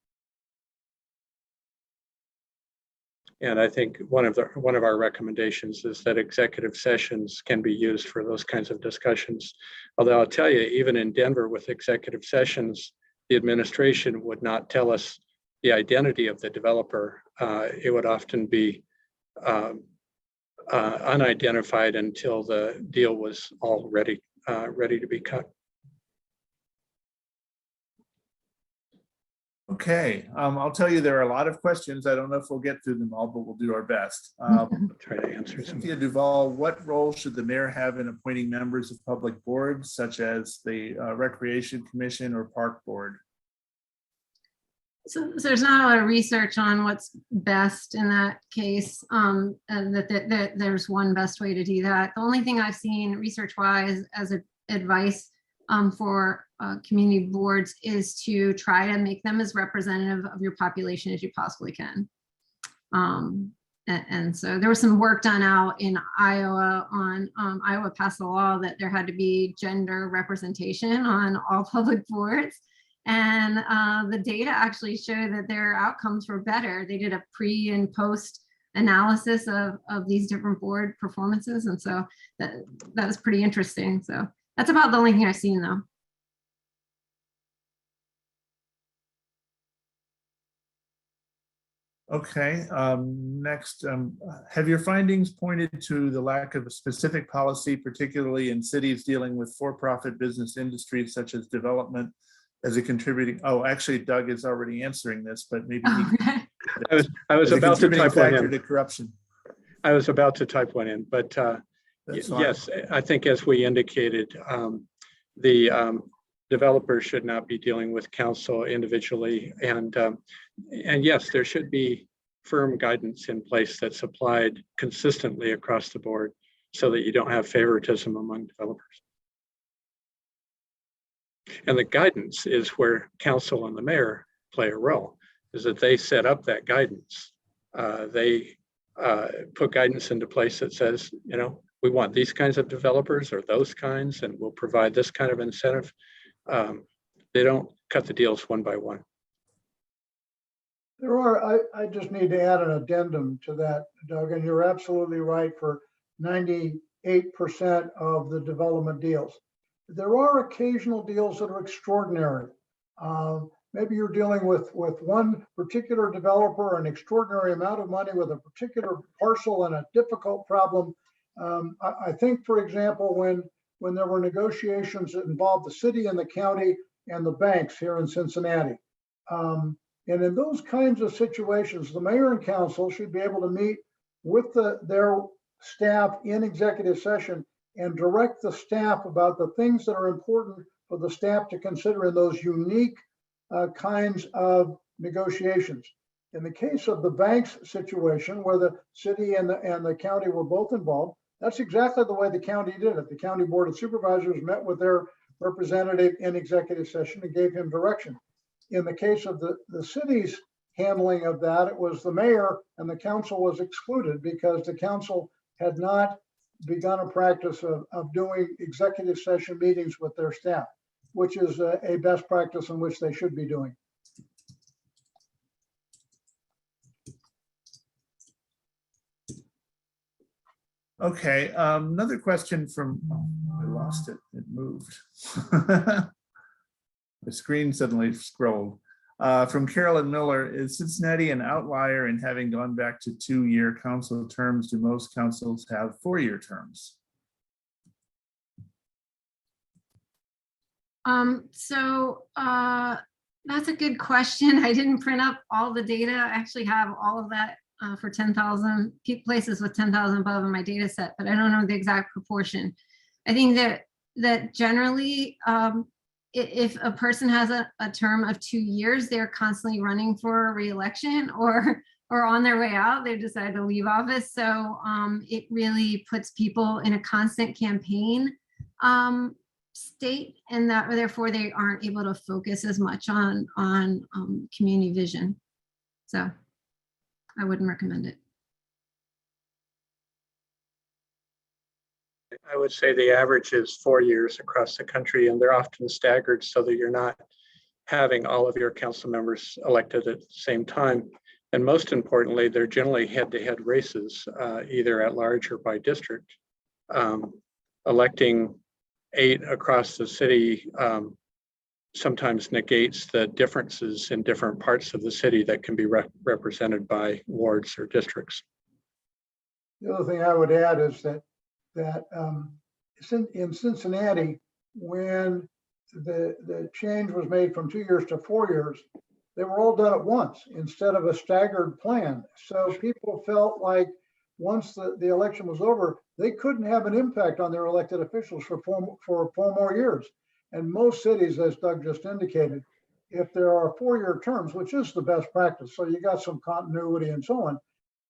And I think one of our recommendations is that executive sessions can be used for those kinds of discussions. Although I'll tell you, even in Denver with executive sessions, the administration would not tell us the identity of the developer. It would often be unidentified until the deal was all ready to be cut. Okay, I'll tell you there are a lot of questions. I don't know if we'll get through them all, but we'll do our best. Try to answer some. Cynthia Duval, what role should the mayor have in appointing members of public boards, such as the Recreation Commission or Park Board? So there's not a lot of research on what's best in that case, and that there's one best way to do that. The only thing I've seen research-wise as advice for community boards is to try to make them as representative of your population as you possibly can. And so there was some work done out in Iowa on Iowa passed a law that there had to be gender representation on all public boards. And the data actually showed that their outcomes were better. They did a pre and post analysis of these different board performances. And so that was pretty interesting. So that's about the only thing I've seen though. Okay, next, have your findings pointed to the lack of a specific policy, particularly in cities dealing with for-profit business industries such as development as a contributing, oh, actually Doug is already answering this, but maybe he Okay. I was as a about to contributing type one factor in. to corruption. I was about to type one in, but That's fine. yes, I think as we indicated, the developer should not be dealing with council individually. And yes, there should be firm guidance in place that's applied consistently across the board so that you don't have favoritism among developers. And the guidance is where council and the mayor play a role, is that they set up that guidance. They put guidance into place that says, you know, we want these kinds of developers or those kinds, and we'll provide this kind of incentive. They don't cut the deals one by one. There are, I just need to add an addendum to that, Doug, and you're absolutely right for 98% of the development deals. There are occasional deals that are extraordinary. Maybe you're dealing with one particular developer, an extraordinary amount of money with a particular parcel and a difficult problem. I think, for example, when there were negotiations that involved the city and the county and the banks here in Cincinnati. And in those kinds of situations, the mayor and council should be able to meet with their staff in executive session and direct the staff about the things that are important for the staff to consider in those unique kinds of negotiations. In the case of the banks situation, where the city and the county were both involved, that's exactly the way the county did it. The county board of supervisors met with their representative in executive session and gave him direction. In the case of the city's handling of that, it was the mayor and the council was excluded because the council had not begun a practice of doing executive session meetings with their staff, which is a best practice in which they should be doing. Okay, another question from, oh, I lost it, it moved. The screen suddenly scrolled. From Carolyn Miller, is Cincinnati an outlier in having gone back to 2-year council terms? Do most councils have 4-year terms? That's a good question. I didn't print up all the data. I actually have all of that for 10,000 places with 10,000 above in my data set, but I don't know the exact proportion. I think that generally, if a person has a term of 2 years, they're constantly running for re-election or on their way out, they've decided to leave office. So it really puts people in a constant campaign state, and that therefore they aren't able to focus as much on community vision. So I wouldn't recommend it. I would say the average is 4 years across the country, and they're often staggered so that you're not having all of your council members elected at the same time. And most importantly, they're generally head-to-head races, either at large or by district. Electing 8 across the city sometimes negates the differences in different parts of the city that can be represented by wards or districts. The other thing I would add is that in Cincinnati, when the change was made from 2 years to 4 years, they were all done at once instead of a staggered plan. So people felt like once the election was over, they couldn't have an impact on their elected officials for 4 more years. And most cities, as Doug just indicated, if there are 4-year terms, which is the best practice, so you got some continuity and so on,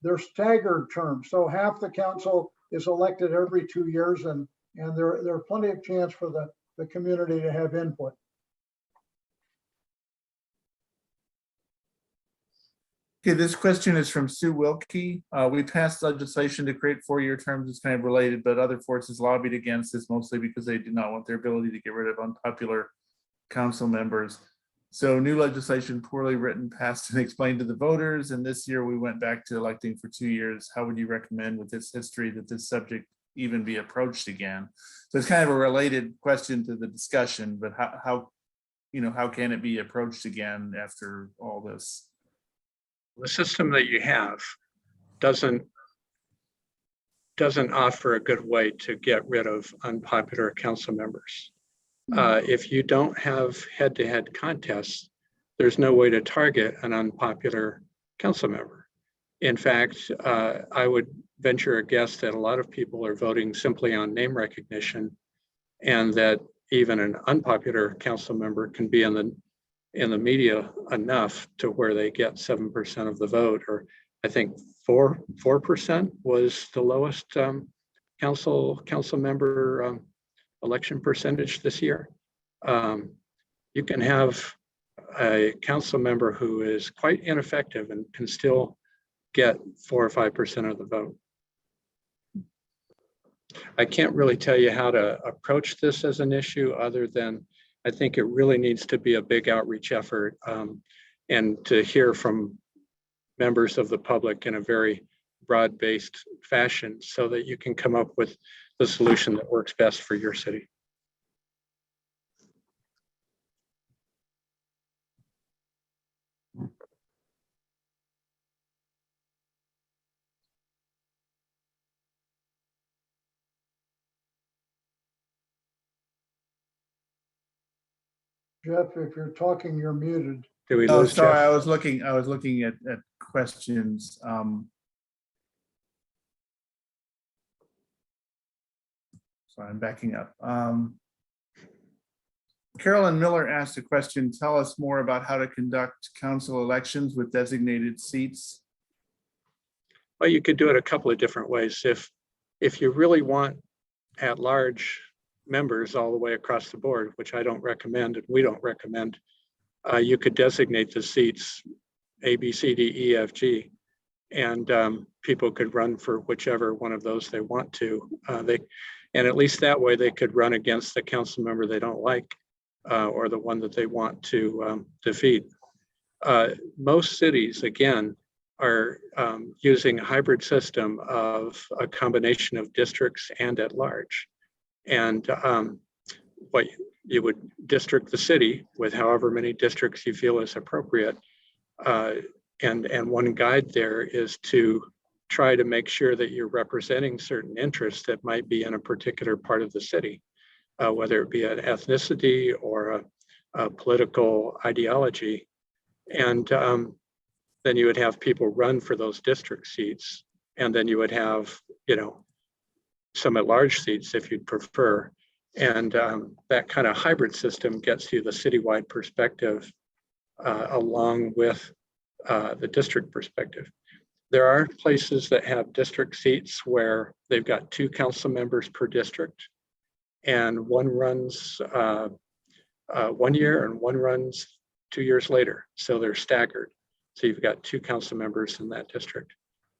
they're staggered terms. So half the council is elected every 2 years, and there are plenty of chance for the community to have input. Okay, this question is from Sue Wilkie. We passed legislation to create 4-year terms. It's kind of related, but other forces lobbied against this mostly because they did not want their ability to get rid of unpopular council members. So new legislation, poorly written, passed and explained to the voters. And this year we went back to electing for 2 years. How would you recommend with this history that this subject even be approached again? So it's kind of a related question to the discussion, but how can it be approached again after all this? The system that you have doesn't offer a good way to get rid of unpopular council members. If you don't have head-to-head contests, there's no way to target an unpopular council member. In fact, I would venture a guess that a lot of people are voting simply on name recognition, and that even an unpopular council member can be in the media enough to where they get 7% of the vote, or I think 4% was the lowest council member election percentage this year. You can have a council member who is quite ineffective and can still get 4 or 5% of the vote. I can't really tell you how to approach this as an issue, other than I think it really needs to be a big outreach effort, and to hear from members of the public in a very broad-based fashion, so that you can come up with the solution that works best for your city. Jeff, if you're talking, you're muted. Did we Oh, lose sorry, Jeff? I was looking at questions. Sorry, I'm backing up. Carolyn Miller asked a question. Tell us more about how to conduct council elections with designated seats. Well, you could do it a couple of different ways. If you really want at-large members all the way across the board, which I don't recommend and we don't recommend, you could designate the seats A, B, C, D, E, F, G, and people could run for whichever one of those they want to. And at least that way they could run against the council member they don't like, or the one that they want to defeat. Most cities, again, are using a hybrid system of a combination of districts and at large. And what you would district the city with however many districts you feel is appropriate. And one guide there is to try to make sure that you're representing certain interests that might be in a particular part of the city, whether it be an ethnicity or a political ideology. And then you would have people run for those district seats. And then you would have, some at-large seats if you'd prefer. And that kind of hybrid system gets you the citywide perspective along with the district perspective. There are places that have district seats where they've got 2 council members per district, and one runs 1 year and one runs 2 years later. So they're staggered. So you've got 2 council members in that district.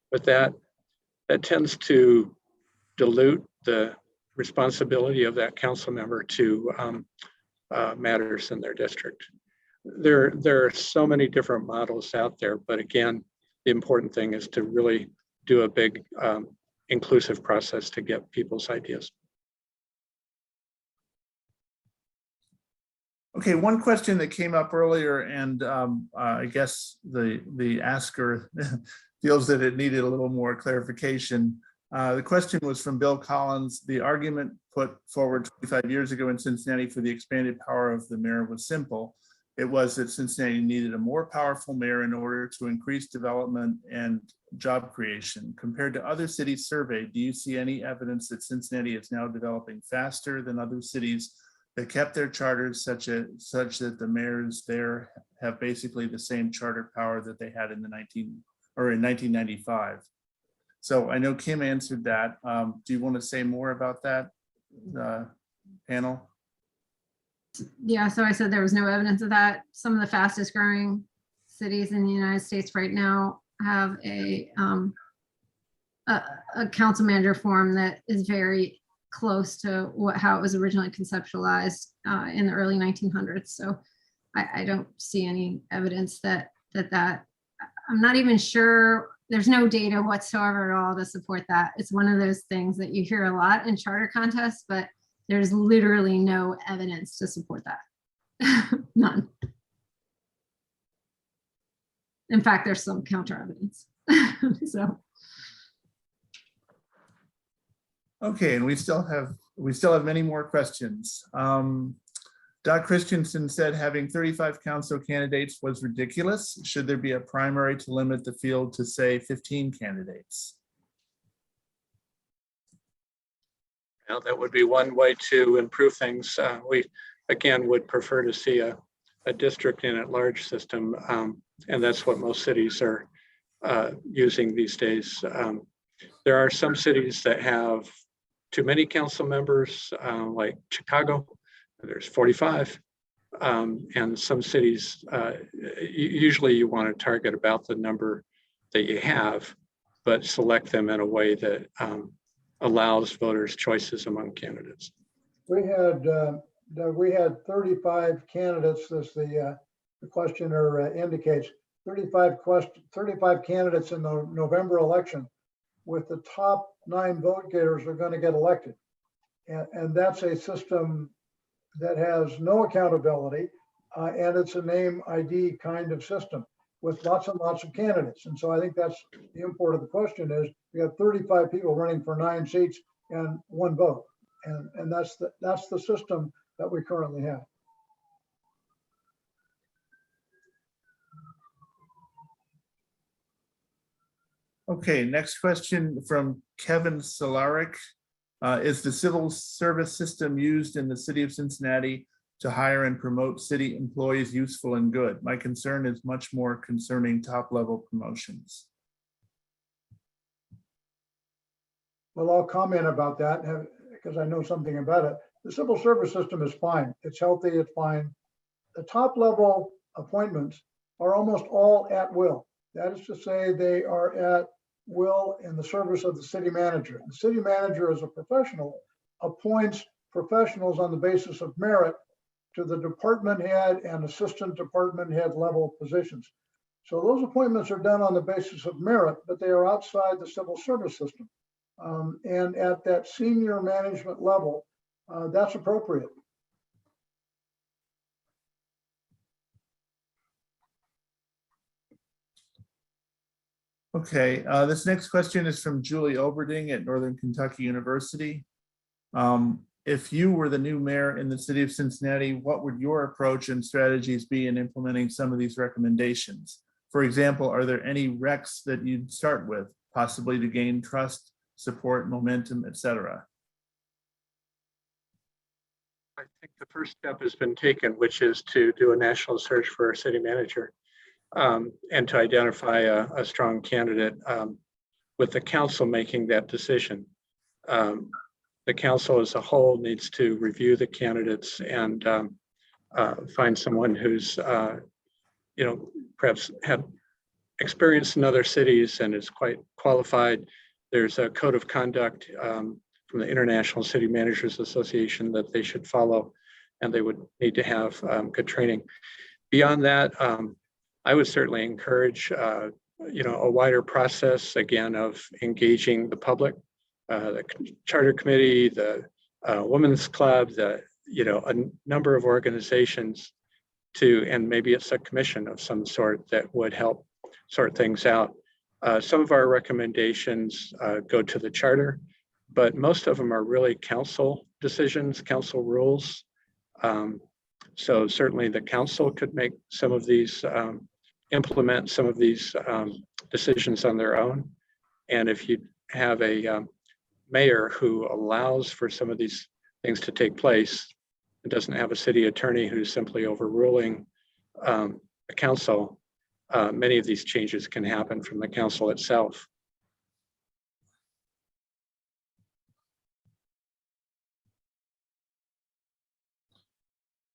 But that tends to dilute the responsibility of that council member to matters in their district. There are so many different models out there, but again, the important thing is to really do a big inclusive process to get people's ideas. Okay, one question that came up earlier, and I guess the asker feels that it needed a little more clarification. The question was from Bill Collins. The argument put forward 25 years ago in Cincinnati for the expanded power of the mayor was simple. It was that Cincinnati needed a more powerful mayor in order to increase development and job creation. Compared to other cities surveyed, do you see any evidence that Cincinnati is now developing faster than other cities that kept their charters such that the mayors there have basically the same charter power that they had in 1995? So I know Kim answered that. Do you want to say more about that, panel? Yeah, so I said there was no evidence of that. Some of the fastest growing cities in the United States right now have a council manager form that is very close to how it was originally conceptualized in the early 1900s. So I don't see any evidence that I'm not even sure. There's no data whatsoever at all to support that. It's one of those things that you hear a lot in charter contests, but there's literally no evidence to support that. None. In fact, there's some counter evidence. So. Okay, and we still have many more questions. Doc Christensen said having 35 council candidates was ridiculous. Should there be a primary to limit the field to, say, 15 candidates? Now, that would be one way to improve things. We, again, would prefer to see a district and at-large system, and that's what most cities are using these days. There are some cities that have too many council members, like Chicago. There's 45, and some cities, usually you want to target about the number that you have, but select them in a way that allows voters choices among candidates. We had 35 candidates, as the questioner indicates, 35 candidates in the November election, with the top 9 vote getters are going to get elected. And that's a system that has no accountability, and it's a name ID kind of system with lots and lots of candidates. And so I think that's the import of the question is we have 35 people running for 9 seats and 1 vote. And that's the system that we currently have. Okay, next question from Kevin Solaric. Is the civil service system used in the city of Cincinnati to hire and promote city employees useful and good? My concern is much more concerning top-level promotions. Well, I'll comment about that because I know something about it. The civil service system is fine. It's healthy, it's fine. The top-level appointments are almost all at will. That is to say, they are at will in the service of the city manager. The city manager, as a professional, appoints professionals on the basis of merit to the department head and assistant department head level positions. So those appointments are done on the basis of merit, but they are outside the civil service system. And at that senior management level, that's appropriate. Okay, this next question is from Julie Oberding at Northern Kentucky University. If you were the new mayor in the city of Cincinnati, what would your approach and strategies be in implementing some of these recommendations? For example, are there any recs that you'd start with, possibly to gain trust, support, momentum, etc.? I think the first step has been taken, which is to do a national search for a city manager. And to identify a strong candidate with the council making that decision. The council as a whole needs to review the candidates and find someone who's, perhaps had experience in other cities and is quite qualified. There's a code of conduct from the International City Managers Association that they should follow, and they would need to have good training. Beyond that, I would certainly encourage, a wider process, again, of engaging the public, the charter committee, the women's club, a number of organizations and maybe it's a commission of some sort that would help sort things out. Some of our recommendations go to the charter, but most of them are really council decisions, council rules. So certainly the council could make some of these implement some of these decisions on their own. And if you have a mayor who allows for some of these things to take place, and doesn't have a city attorney who's simply overruling a council, many of these changes can happen from the council itself.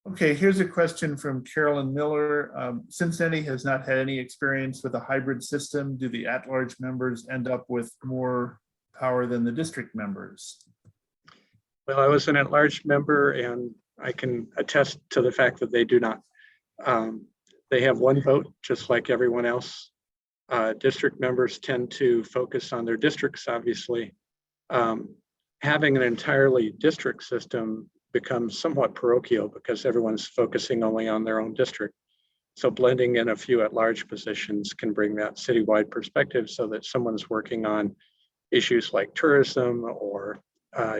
Okay, here's a question from Carolyn Miller. Cincinnati has not had any experience with a hybrid system. Do the at-large members end up with more power than the district members? Well, I was an at-large member and I can attest to the fact that they do not. They have 1 vote, just like everyone else. District members tend to focus on their districts, obviously. Having an entirely district system becomes somewhat parochial because everyone's focusing only on their own district. So blending in a few at-large positions can bring that citywide perspective so that someone's working on issues like tourism or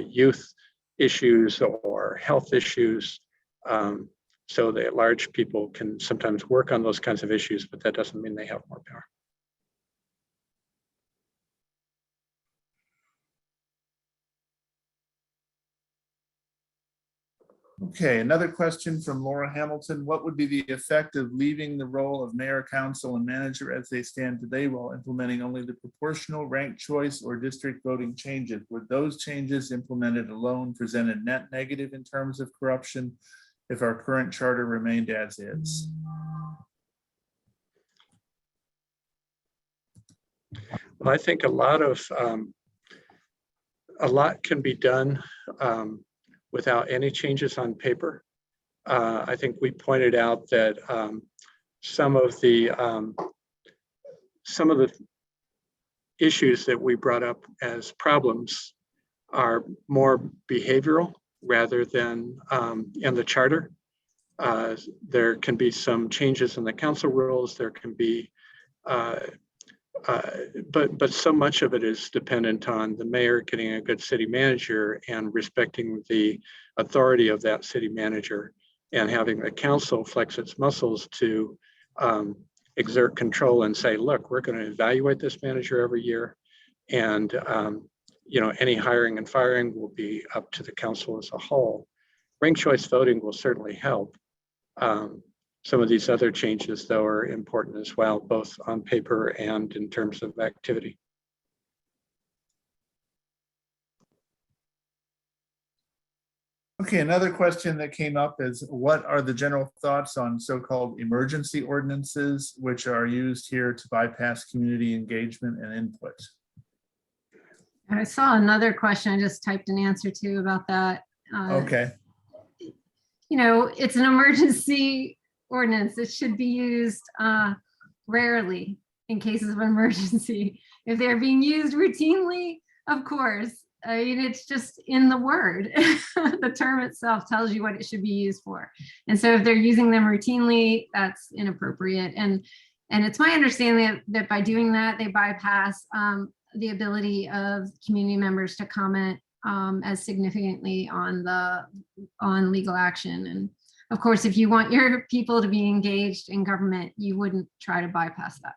youth issues or health issues. So the at-large people can sometimes work on those kinds of issues, but that doesn't mean they have more power. Okay, another question from Laura Hamilton. What would be the effect of leaving the role of mayor, council, and manager as they stand today while implementing only the proportional ranked choice or district voting changes? Would those changes implemented alone present a net negative in terms of corruption if our current charter remained as is? Well, I think a lot can be done without any changes on paper. I think we pointed out that some of the issues that we brought up as problems are more behavioral rather than in the charter. There can be some changes in the council rules. There can be, but so much of it is dependent on the mayor getting a good city manager and respecting the authority of that city manager, and having the council flex its muscles to exert control and say, look, we're going to evaluate this manager every year, and any hiring and firing will be up to the council as a whole. Ranked choice voting will certainly help. Some of these other changes, though, are important as well, both on paper and in terms of activity. Okay, another question that came up is, what are the general thoughts on so-called emergency ordinances, which are used here to bypass community engagement and input? I saw another question I just typed an answer to about that. Okay. It's an emergency ordinance. It should be used rarely in cases of emergency. If they're being used routinely, of course. I mean, it's just in the word. The term itself tells you what it should be used for. And so if they're using them routinely, that's inappropriate. And it's my understanding that by doing that, they bypass the ability of community members to comment as significantly on legal action. And of course, if you want your people to be engaged in government, you wouldn't try to bypass that.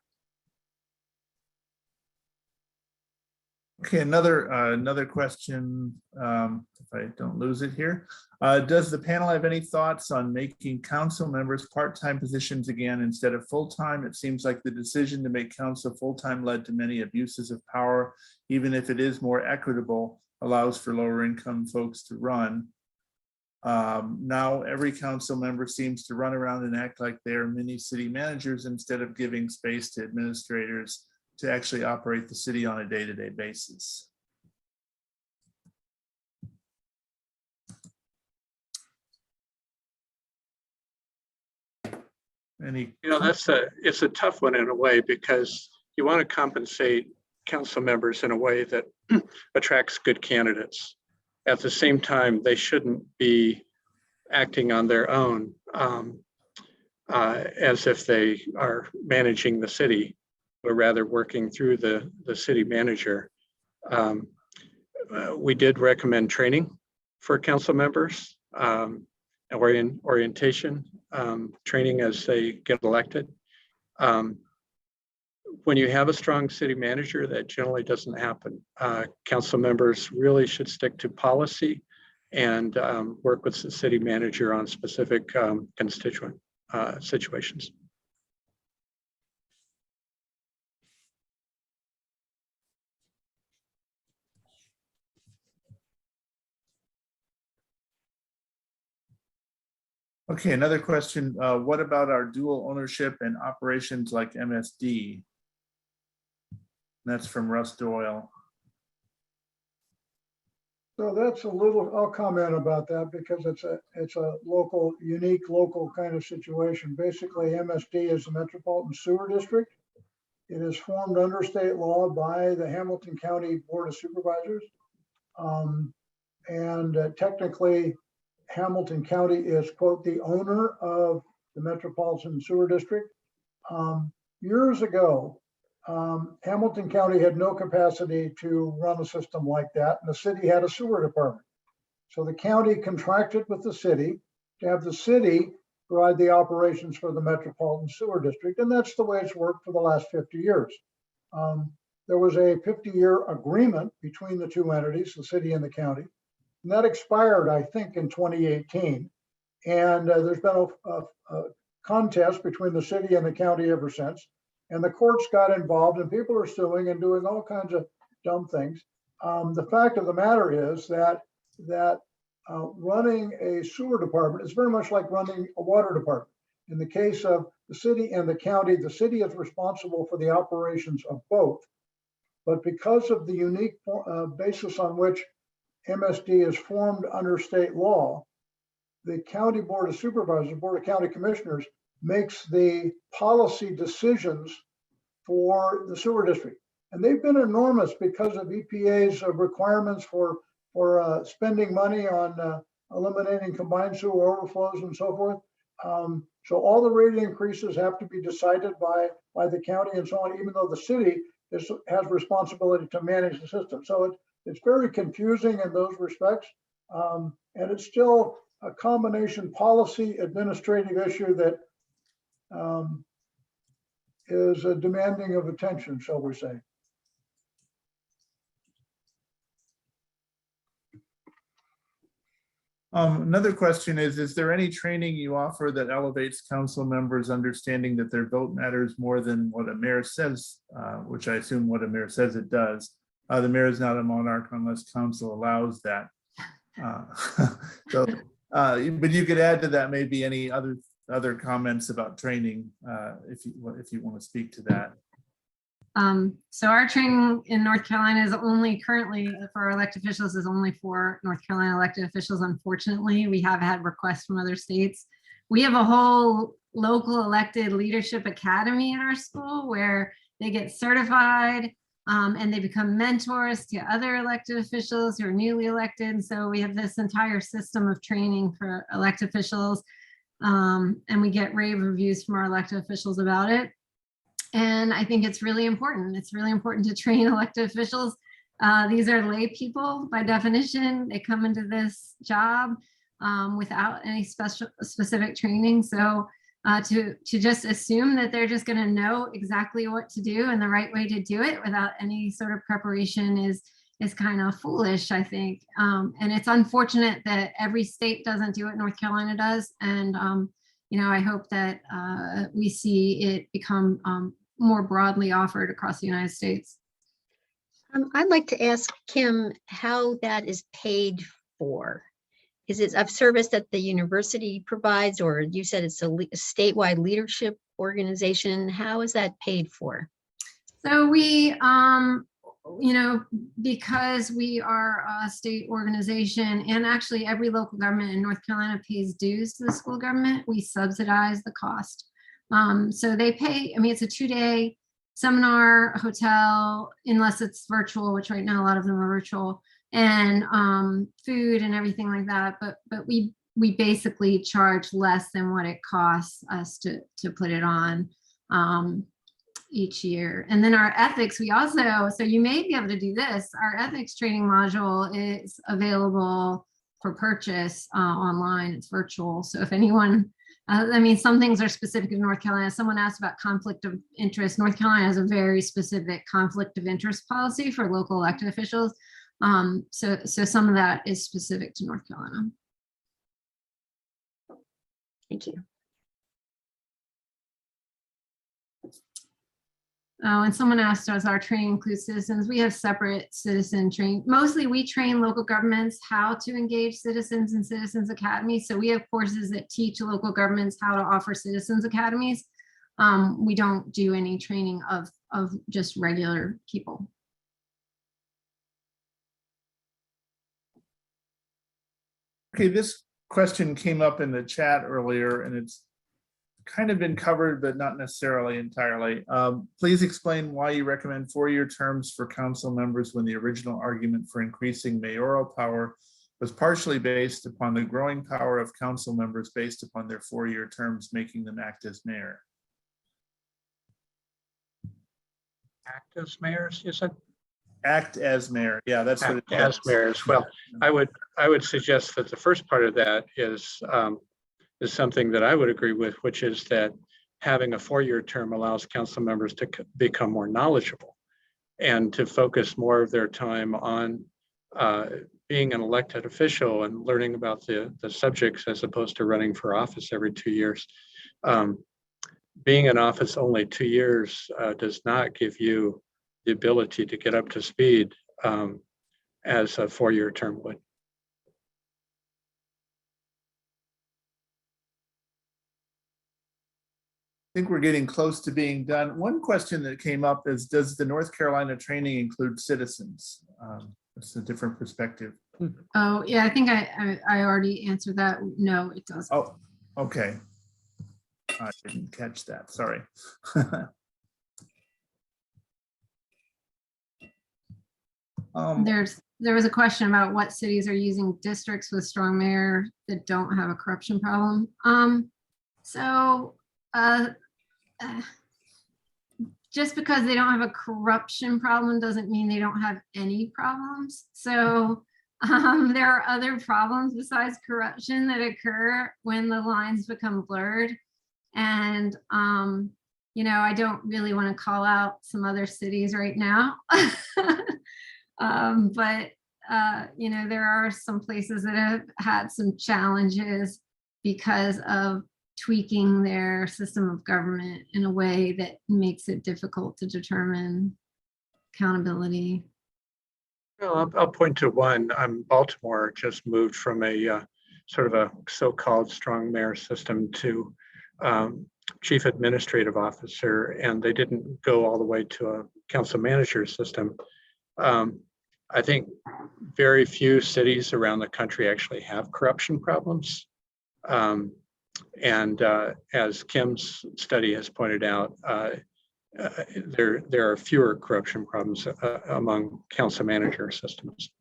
Okay, another question, if I don't lose it here. Does the panel have any thoughts on making council members part-time positions again instead of full-time? It seems like the decision to make council full-time led to many abuses of power, even if it is more equitable, allows for lower income folks to run. Now every council member seems to run around and act like they're mini city managers instead of giving space to administrators to actually operate the city on a day-to-day basis. It's a tough one in a way, because you want to compensate council members in a way that attracts good candidates. At the same time, they shouldn't be acting on their own as if they are managing the city, but rather working through the city manager. We did recommend training for council members, orientation training as they get elected. When you have a strong city manager, that generally doesn't happen. Council members really should stick to policy and work with the city manager on specific constituent situations. Okay, another question. What about our dual ownership and operations like MSD? That's from Russ Doyle. So that's a little, I'll comment about that because it's a local, unique local kind of situation. Basically, MSD is the Metropolitan Sewer District. It is formed under state law by the Hamilton County Board of Supervisors. Technically, Hamilton County is, quote, the owner of the Metropolitan Sewer District. Years ago, Hamilton County had no capacity to run a system like that, and the city had a sewer department. So the county contracted with the city to have the city provide the operations for the Metropolitan Sewer District, and that's the way it's worked for the last 50 years. There was a 50-year agreement between the two entities, the city and the county, and that expired, I think, in 2018. And there's been a contest between the city and the county ever since. And the courts got involved, and people are suing and doing all kinds of dumb things. The fact of the matter is that running a sewer department is very much like running a water department. In the case of the city and the county, the city is responsible for the operations of both. But because of the unique basis on which MSD is formed under state law, the County Board of Supervisors, Board of County Commissioners, makes the policy decisions for the sewer district. And they've been enormous because of EPA's requirements for spending money on eliminating combined sewer overflows and so forth. So all the rate increases have to be decided by the county and so on, even though the city has responsibility to manage the system. So it's very confusing in those respects. And it's still a combination policy administrative issue that is demanding of attention, shall we say. Another question is there any training you offer that elevates council members' understanding that their vote matters more than what a mayor says, which I assume what a mayor says it does. The mayor is not a monarch unless council allows that. But you could add to that maybe any other comments about training, if you want to speak to that. So our training in North Carolina is only currently for our elected officials is only for North Carolina elected officials. Unfortunately, we have had requests from other states. We have a whole local elected leadership academy at our school where they get certified and they become mentors to other elected officials who are newly elected. And so we have this entire system of training for elected officials, and we get rave reviews from our elected officials about it. And I think it's really important. It's really important to train elected officials. These are lay people by definition. They come into this job without any specific training. So to just assume that they're just going to know exactly what to do and the right way to do it without any sort of preparation is kind of foolish, I think. And it's unfortunate that every state doesn't do what North Carolina does. And I hope that we see it become more broadly offered across the United States. I'd like to ask Kim how that is paid for. Is it a service that the university provides, or you said it's a statewide leadership organization? How is that paid for? So we, because we are a state organization, and actually every local government in North Carolina pays dues to the school government, we subsidize the cost. So they pay, it's a 2-day seminar, hotel, unless it's virtual, which right now a lot of them are virtual, and food and everything like that. But we basically charge less than what it costs us to put it on each year. And then our ethics, we also, so you may be able to do this, our ethics training module is available for purchase online. It's virtual. So if anyone, some things are specific to North Carolina. Someone asked about conflict of interest. North Carolina has a very specific conflict of interest policy for local elected officials. So some of that is specific to North Carolina. Thank you. Oh, and someone asked, does our training include citizens? We have separate citizen training. Mostly we train local governments how to engage citizens in citizens academies. So we have courses that teach local governments how to offer citizens academies. We don't do any training of just regular people. Okay, this question came up in the chat earlier, and it's kind of been covered, but not necessarily entirely. Please explain why you recommend 4-year terms for council members when the original argument for increasing mayoral power was partially based upon the growing power of council members based upon their 4-year terms, making them act as mayor. Act as mayors, you said? Act as mayor. Yeah, that's what it Act as says. mayors. Well, I would suggest that the first part of that is something that I would agree with, which is that having a 4-year term allows council members to become more knowledgeable and to focus more of their time on being an elected official and learning about the subjects as opposed to running for office every 2 years. Being in office only 2 years does not give you the ability to get up to speed as a 4-year term would. I think we're getting close to being done. One question that came up is, does the North Carolina training include citizens? It's a different perspective. Oh, yeah, I think I already answered that. No, it doesn't. Oh, okay. I didn't catch that, sorry. There was a question about what cities are using districts with strong mayor that don't have a corruption problem. Just because they don't have a corruption problem doesn't mean they don't have any problems. So there are other problems besides corruption that occur when the lines become blurred. And, I don't really want to call out some other cities right now. But there are some places that have had some challenges because of tweaking their system of government in a way that makes it difficult to determine accountability. Well, I'll point to one. Baltimore just moved from a sort of a so-called strong mayor system to chief administrative officer, and they didn't go all the way to a council manager system. I think very few cities around the country actually have corruption problems. And as Kim's study has pointed out, there are fewer corruption problems among council manager systems.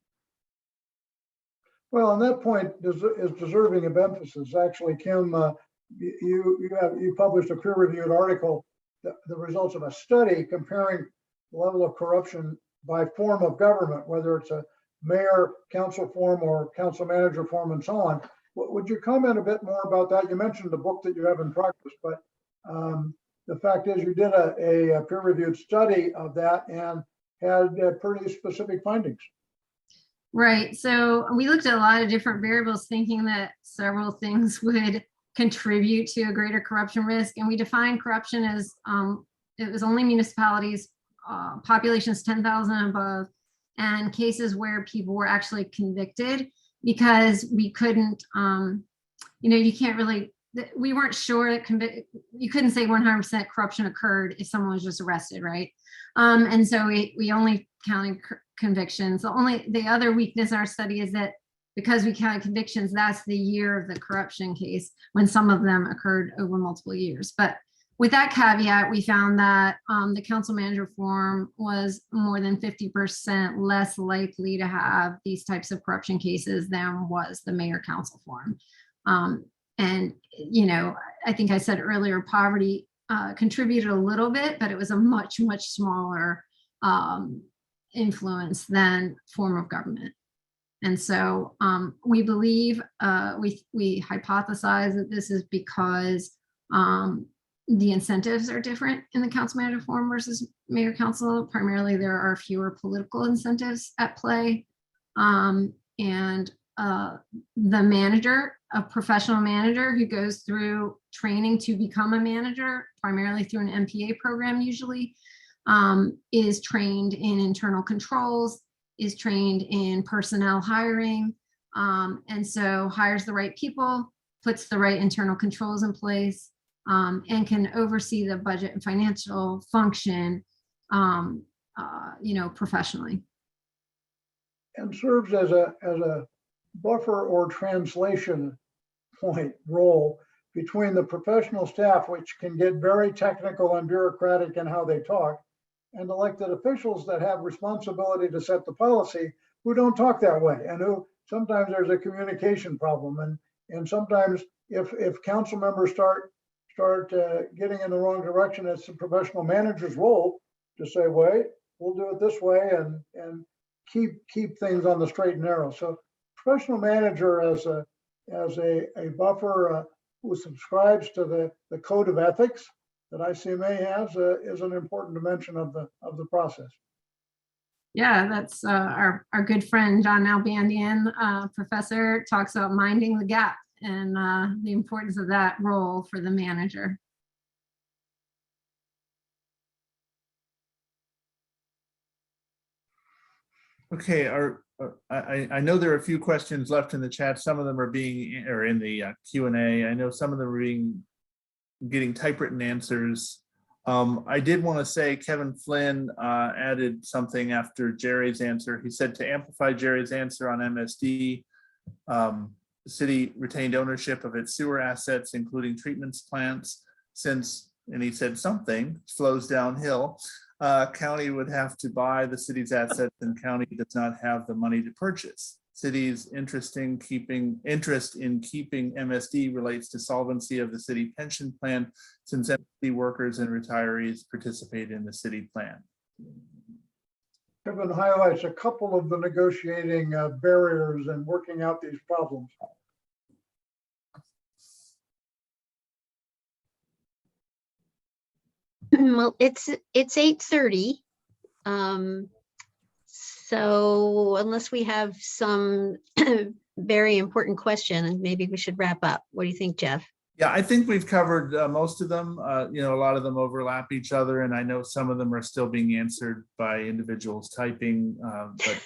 Well, on that point is deserving of emphasis. Actually, Kim, you published a peer-reviewed article, the results of a study comparing the level of corruption by form of government, whether it's a mayor, council form, or council manager form, and so on. Would you comment a bit more about that? You mentioned the book that you have in progress, but the fact is you did a peer-reviewed study of that and had pretty specific findings. Right. So we looked at a lot of different variables, thinking that several things would contribute to a greater corruption risk. And we defined corruption as it was only municipalities, populations 10,000 and above, and cases where people were actually convicted, because we couldn't, you can't really, we weren't sure that you couldn't say 100% corruption occurred if someone was just arrested, right? And so we only counted convictions. The other weakness in our study is that because we counted convictions, that's the year of the corruption case, when some of them occurred over multiple years. But with that caveat, we found that the council manager form was more than 50% less likely to have these types of corruption cases than was the mayor council form. And, I think I said earlier, poverty contributed a little bit, but it was a much, much smaller influence than form of government. And so we believe, we hypothesize that this is because the incentives are different in the council manager form versus mayor council. Primarily, there are fewer political incentives at play. And the manager, a professional manager who goes through training to become a manager, primarily through an MPA program usually, is trained in internal controls, is trained in personnel hiring, and so hires the right people, puts the right internal controls in place, and can oversee the budget and financial function, professionally. And serves as a buffer or translation point role between the professional staff, which can get very technical and bureaucratic in how they talk, and elected officials that have responsibility to set the policy, who don't talk that way and who sometimes there's a communication problem, and sometimes if council members start getting in the wrong direction, it's the professional manager's role to say, wait, we'll do it this way, and keep things on the straight and narrow. So professional manager as a buffer who subscribes to the code of ethics that ICMA has is an important dimension of the process. Yeah, that's our good friend John Albandian, professor, talks about minding the gap and the importance of that role for the manager. Okay, I know there are a few questions left in the chat. Some of them are in the Q&A. I know some of them are getting typewritten answers. I did want to say Kevin Flynn added something after Jerry's answer. He said to amplify Jerry's answer on MSD, the city retained ownership of its sewer assets, including treatment plants, since, and he said something, flows downhill. County would have to buy the city's assets and county does not have the money to purchase. City's interest in keeping MSD relates to solvency of the city pension plan, since MSD workers and retirees participate in the city plan. Kevin highlights a couple of the negotiating barriers and working out these problems. Well, it's 8:30. So unless we have some very important question, maybe we should wrap up. What do you think, Jeff? Yeah, I think we've covered most of them. A lot of them overlap each other, and I know some of them are still being answered by individuals typing. But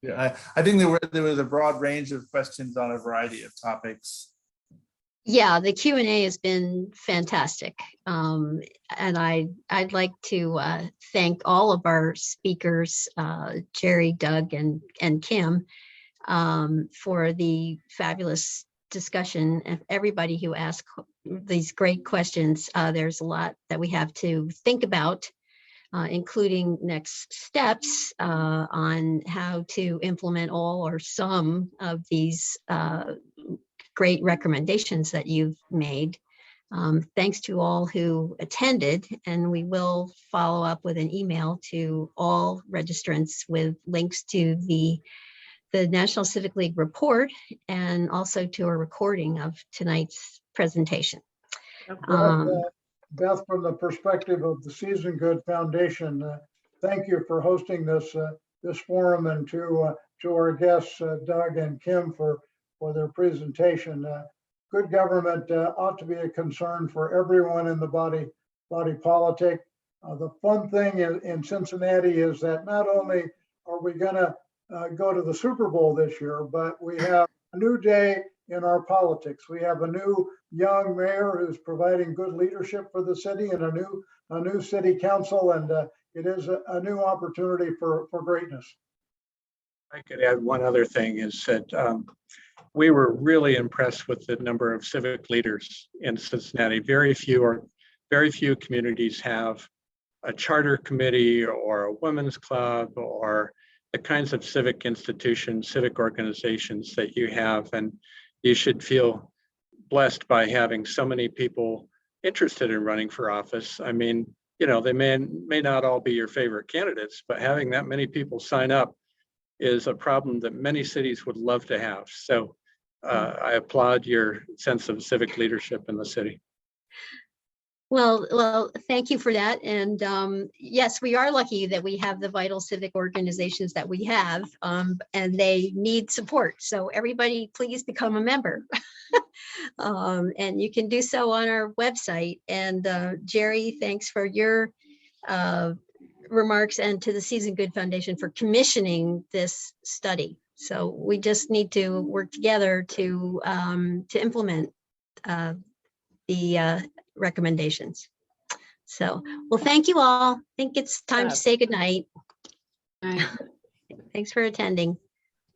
yeah, I think there was a broad range of questions on a variety of topics. Yeah, the Q&A has been fantastic. And I'd like to thank all of our speakers, Jerry, Doug, and Kim, for the fabulous discussion, and everybody who asked these great questions. There's a lot that we have to think about, including next steps on how to implement all or some of these great recommendations that you've made. Thanks to all who attended, and we will follow up with an email to all registrants with links to the National Civic League report and also to a recording of tonight's presentation. Beth, from the perspective of the Seasongood Foundation, thank you for hosting this forum, and to our guests, Doug and Kim, for their presentation. Good government ought to be a concern for everyone in the body politic. The fun thing in Cincinnati is that not only are we going to go to the Super Bowl this year, but we have a new day in our politics. We have a new young mayor who's providing good leadership for the city, and a new city council, and it is a new opportunity for greatness. I could add one other thing, is that we were really impressed with the number of civic leaders in Cincinnati. Very few communities have a charter committee or a women's club or the kinds of civic institutions, civic organizations that you have, and you should feel blessed by having so many people interested in running for office. I mean, they may not all be your favorite candidates, but having that many people sign up is a problem that many cities would love to have. So I applaud your sense of civic leadership in the city. Well, thank you for that. And yes, we are lucky that we have the vital civic organizations that we have, and they need support. So everybody, please become a member. And you can do so on our website. And Jerry, thanks for your remarks, and to the Seasongood Foundation for commissioning this study. So we just need to work together to implement the recommendations. So, well, thank you all. I think it's time to say goodnight. All right. Thanks for attending.